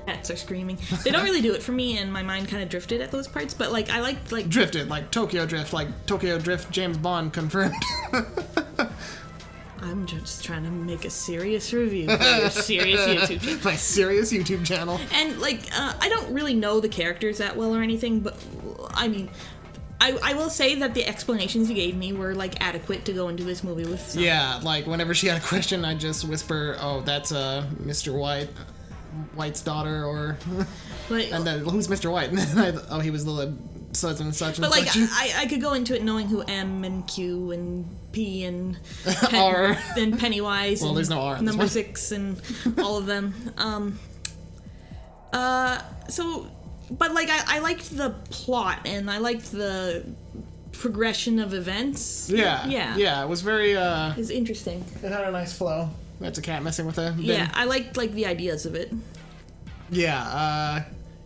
Cats are screaming. They don't really do it for me, and my mind kind of drifted at those parts, but, like, I liked, like... Drifted, like Tokyo Drift, James Bond confirmed. I'm just trying to make a serious review for your serious YouTube channel. My serious YouTube channel. And, like, I don't really know the characters that well or anything, but, I mean, I will say that the explanations you gave me were, like, adequate to go into this movie with. So. Yeah, like, whenever she had a question, I'd just whisper, oh, that's Mr. White's daughter, or... Like, and then, who's Mr. White? And then oh, he was the such and such and but, like, such. I could go into it knowing who M and Q and P and R. and Pennywise Well, and there's no R in this number one. 6 and all of them. So, but, like, I liked the plot, and I liked the progression of events. Yeah, it was very, It was interesting. It had a nice flow. That's a cat messing with a bin. Yeah, I liked, like, the ideas of it. Yeah,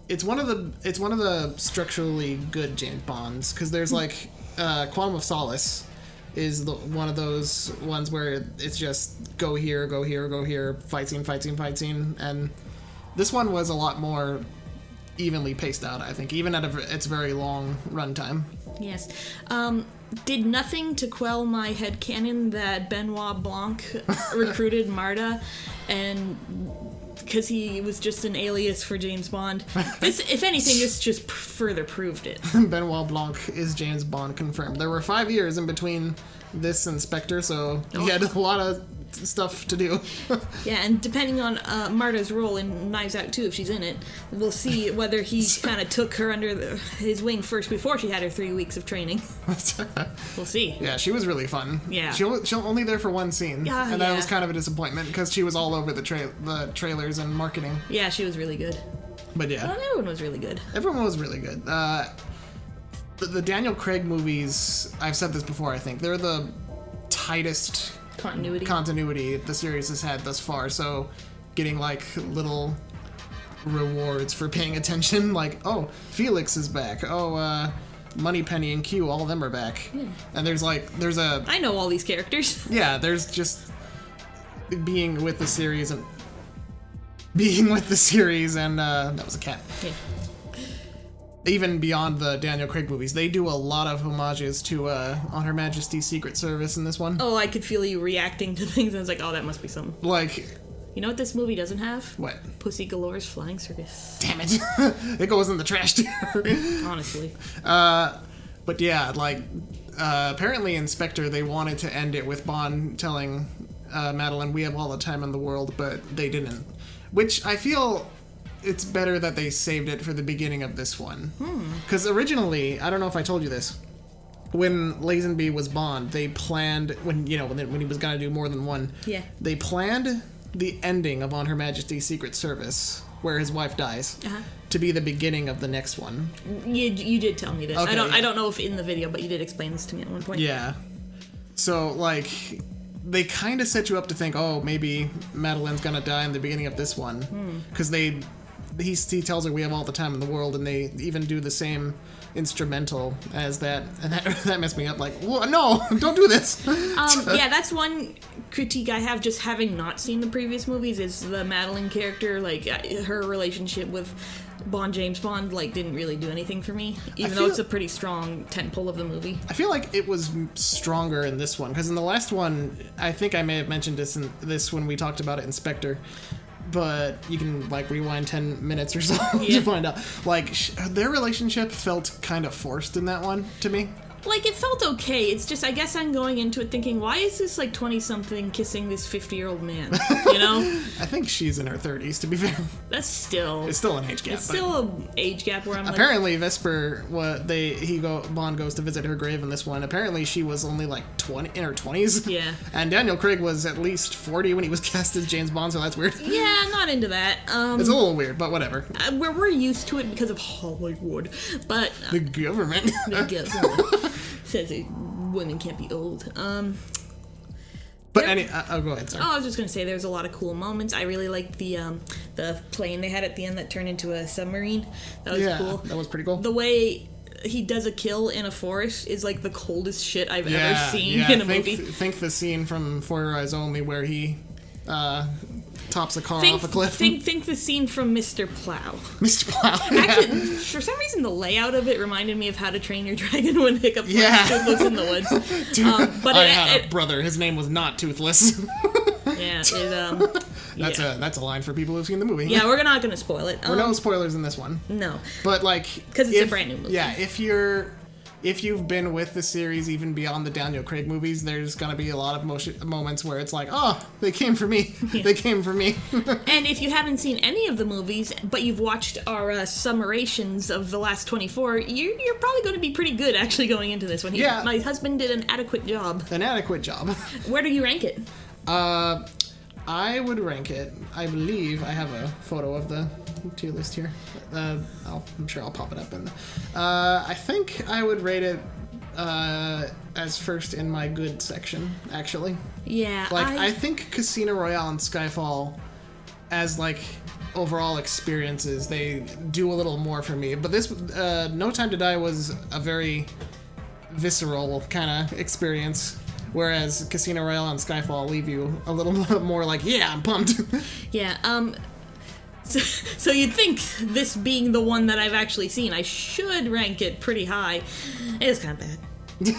it's one of the structurally good James Bonds, because there's, like, Quantum of Solace is one of those ones where it's just go here, fight scene, and this one was a lot more evenly paced out, I think, even at its very long runtime. Yes. Did nothing to quell my headcanon that Benoit Blanc recruited Marta, and because he was just an alias for James Bond. This, if anything, this just further proved it. Benoit Blanc is James Bond confirmed. There were 5 years in between this and Spectre, so he had a lot of stuff to do. Yeah, and depending on Marta's role in Knives Out 2, if she's in it, we'll see whether he kind of took her under his wing first before she had her 3 weeks of training. We'll see. Yeah, she was really fun. Yeah. She only there for one scene, and that yeah. was kind of a disappointment because she was all over the trailers and marketing. Yeah, she was really good. But yeah. Well, everyone was really good. Everyone was really good. The Daniel Craig movies, I've said this before, I think, they're the tightest continuity the series has had thus far, so getting like little rewards for paying attention, like, oh, Felix is back, oh, Moneypenny and Q, all of them are back. Yeah. And there's a... I know all these characters. Yeah, there's just being with the series and that was a cat. Yeah. Even beyond the Daniel Craig movies, they do a lot of homages to On Her Majesty's Secret Service in this one. Oh, I could feel you reacting to things. I was like, oh, that must be something. Like... You know what this movie doesn't have? What? Pussy Galore's Flying Circus. Damn it. It goes in the trash too. Honestly. But yeah, like, apparently in Spectre, they wanted to end it with Bond telling Madeline, we have all the time in the world, but they didn't. Which I feel... It's better that they saved it for the beginning of this one. Because originally, I don't know if I told you this, when Lazenby was Bond, they planned, when he was going to do more than one, yeah, they planned the ending of On Her Majesty's Secret Service, where his wife dies, to be the beginning of the next one. You did tell me this. Okay, I don't know if in the video, but you did explain this to me at one point. Yeah. So, like... They kind of set you up to think, oh, maybe Madeline's gonna die in the beginning of this one. Because he tells her we have all the time in the world, and they even do the same instrumental as that, and that messed me up. Like, no, don't do this. Yeah, that's one critique I have, just having not seen the previous movies, is the Madeline character, like, her relationship with James Bond, like, didn't really do anything for me, even though it's a pretty strong tentpole of the movie. I feel like it was stronger in this one, because in the last one, I think I may have mentioned this when we talked about it in Spectre, but you can, like, rewind 10 minutes or so to find out. Like, their relationship felt kind of forced in that one, to me. Like, it felt okay. It's just, I guess I'm going into it thinking, why is this, like, 20-something kissing this 50-year-old man? You know? I think she's in her 30s, to be fair. That's still... It's still an age gap. It's still an age gap where I'm apparently, Vesper, Bond goes to visit her grave in this one. Apparently, she was only, like, in her 20s. Yeah. And Daniel Craig was at least 40 when he was cast as James Bond, so that's weird. Yeah, I'm not into that. It's a little weird, but whatever. We're used to it because of Hollywood, but... the government. The government. Says women can't be old. But go ahead, sorry. Oh, I was just gonna say there's a lot of cool moments. I really liked the plane they had at the end that turned into a submarine. That was cool. That was pretty cool. The way he does a kill in a forest is like the coldest shit I've ever seen in a movie. Think the scene from For Your Eyes Only where he tops a car off a cliff. Think the scene from Mr. Plow. Mr. Plow. Actually, for some reason, the layout of it reminded me of How to Train Your Dragon when Hiccup Toothless in the woods. Dude, but I had a brother. His name was not Toothless. Yeah, that's a line for people who've seen the movie. Yeah, we're not gonna spoil it. We're no spoilers in this one. No, but like because it's a brand new movie. Yeah, if you've been with the series even beyond the Daniel Craig movies, there's gonna be a lot of moments where it's like, oh, they came for me. Yeah. They came for me. And if you haven't seen any of the movies, but you've watched our summaritions of the last 24, you're probably going to be pretty good actually going into this one. Yeah. My husband did an adequate job. Where do you rank it? I would rank it, I believe, I have a photo of the tier list here. I'm sure I'll pop it up. I think I would rate it as first in my good section, actually. Yeah. I think Casino Royale and Skyfall, as like overall experiences, they do a little more for me. But this, No Time to Die was a very visceral kind of experience. Whereas Casino Royale and Skyfall leave you a little more like, yeah, I'm pumped. Yeah, so you'd think this being the one that I've actually seen, I should rank it pretty high. It was kind of bad.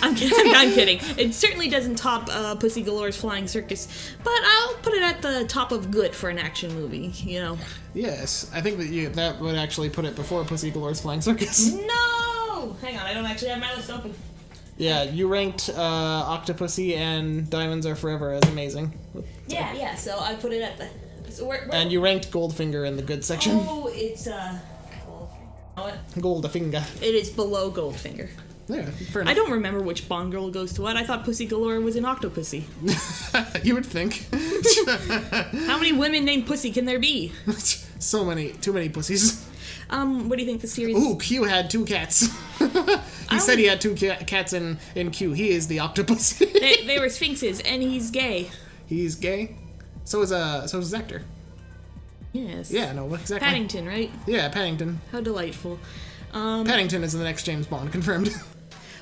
I'm kidding. It certainly doesn't top Pussy Galore's Flying Circus, but I'll put it at the top of good for an action movie, you know? Yes, I think that would actually put it before Pussy Galore's Flying Circus. No! Hang on, I don't actually have my list open. Yeah, you ranked Octopussy and Diamonds Are Forever as amazing. Yeah, so I put it at the... So and you ranked Goldfinger in the good section. Oh, it's Goldfinger. It is below Goldfinger. Yeah, fair enough. I don't remember which Bond girl goes to what. I thought Pussy Galore was in Octopussy. You would think. How many women named Pussy can there be? So many. Too many pussies. What do you think the series... Ooh, Q had 2 cats. He said he had 2 cats in Q. He is the octopus. they were sphinxes, and he's gay. He's gay? So is Hector. Yes. Yeah, no, exactly. Paddington, right? Yeah, Paddington. How delightful. Paddington is the next James Bond, confirmed.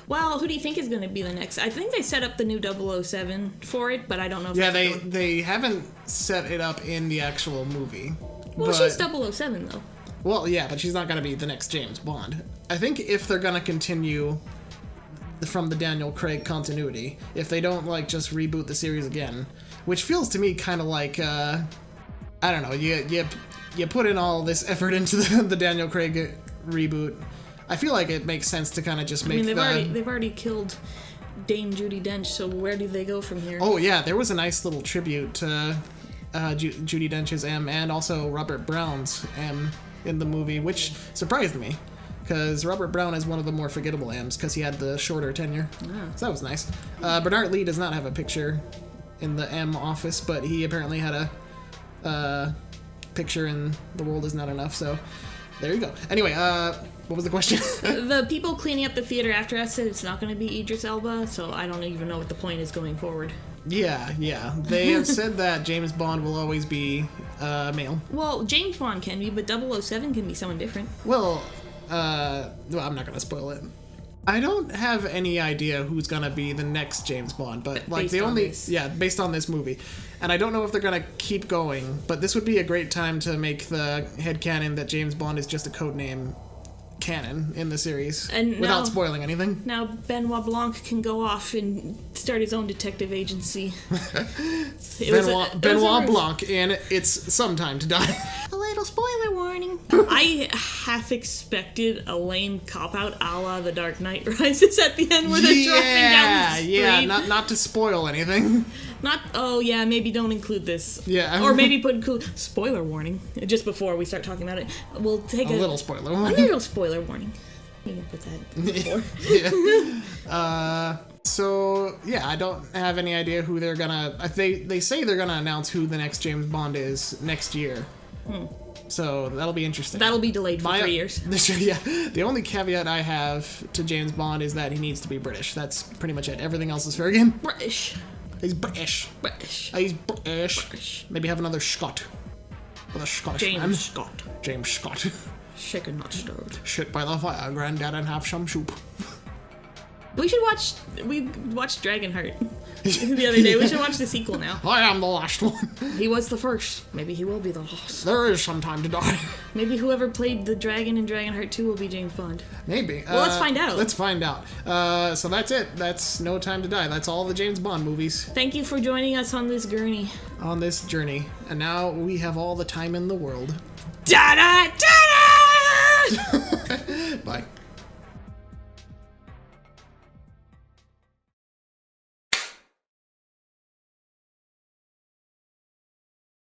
Well, who do you think is going to be the next? I think they set up the new 007 for it, but I don't know if they haven't set it up in the actual movie. Well, she's 007, though. Well, yeah, but she's not going to be the next James Bond. I think if they're going to continue from the Daniel Craig continuity, if they don't, like, just reboot the series again, which feels to me kind of like, I don't know, you put in all this effort into the Daniel Craig reboot, I feel like it makes sense to kind of just make they've already killed Dame Judi Dench, so where do they go from here? Oh, yeah, there was a nice little tribute to Judi Dench's M and also Robert Brown's M in the movie, which surprised me, because Robert Brown is one of the more forgettable M's because he had the shorter tenure. So that was nice. Bernard Lee does not have a picture in the M office, but he apparently had a picture in The World Is Not Enough, so there you go. Anyway, what was the question? The people cleaning up the theater after us said it's not going to be Idris Elba, so I don't even know what the point is going forward. Yeah. They have said that James Bond will always be male. Well, James Bond can be, but 007 can be someone different. Well, I'm not going to spoil it. I don't have any idea who's going to be the next James Bond, but like based on this movie. And I don't know if they're going to keep going, but this would be a great time to make the headcanon that James Bond is just a codename canon in the series, and without spoiling anything. Now Benoit Blanc can go off and start his own detective agency. Benoit Blanc in It's Sometime to Die. A little spoiler warning. I half expected a lame cop-out a la The Dark Knight Rises at the end where they're dropping down the street. Yeah, not to spoil anything. Maybe don't include this. Yeah. Or maybe include spoiler warning just before we start talking about it. We'll take a little spoiler warning. A little spoiler warning. You can put that before. So yeah, I don't have any idea who they're gonna. They say they're gonna announce who the next James Bond is next year. So that'll be interesting. That'll be delayed for 3 years. Yeah. The only caveat I have to James Bond is that he needs to be British. That's pretty much it. Everything else is fair game. British. He's British. He's British. Maybe have another Scot. With a Scottish man. James Scott. Shaken not stirred. Sit by the fire, granddad, and have some soup. We watched Dragonheart the other day. We should watch the sequel now. I am the last one. He was the first. Maybe he will be the last. There is some time to die. Maybe whoever played the dragon in Dragonheart 2 will be James Bond. Maybe. Well, let's find out. Let's find out. So that's it. That's No Time to Die. That's all the James Bond movies. Thank you for joining us on this journey. On this journey. And now we have all the time in the world. Da-da-da!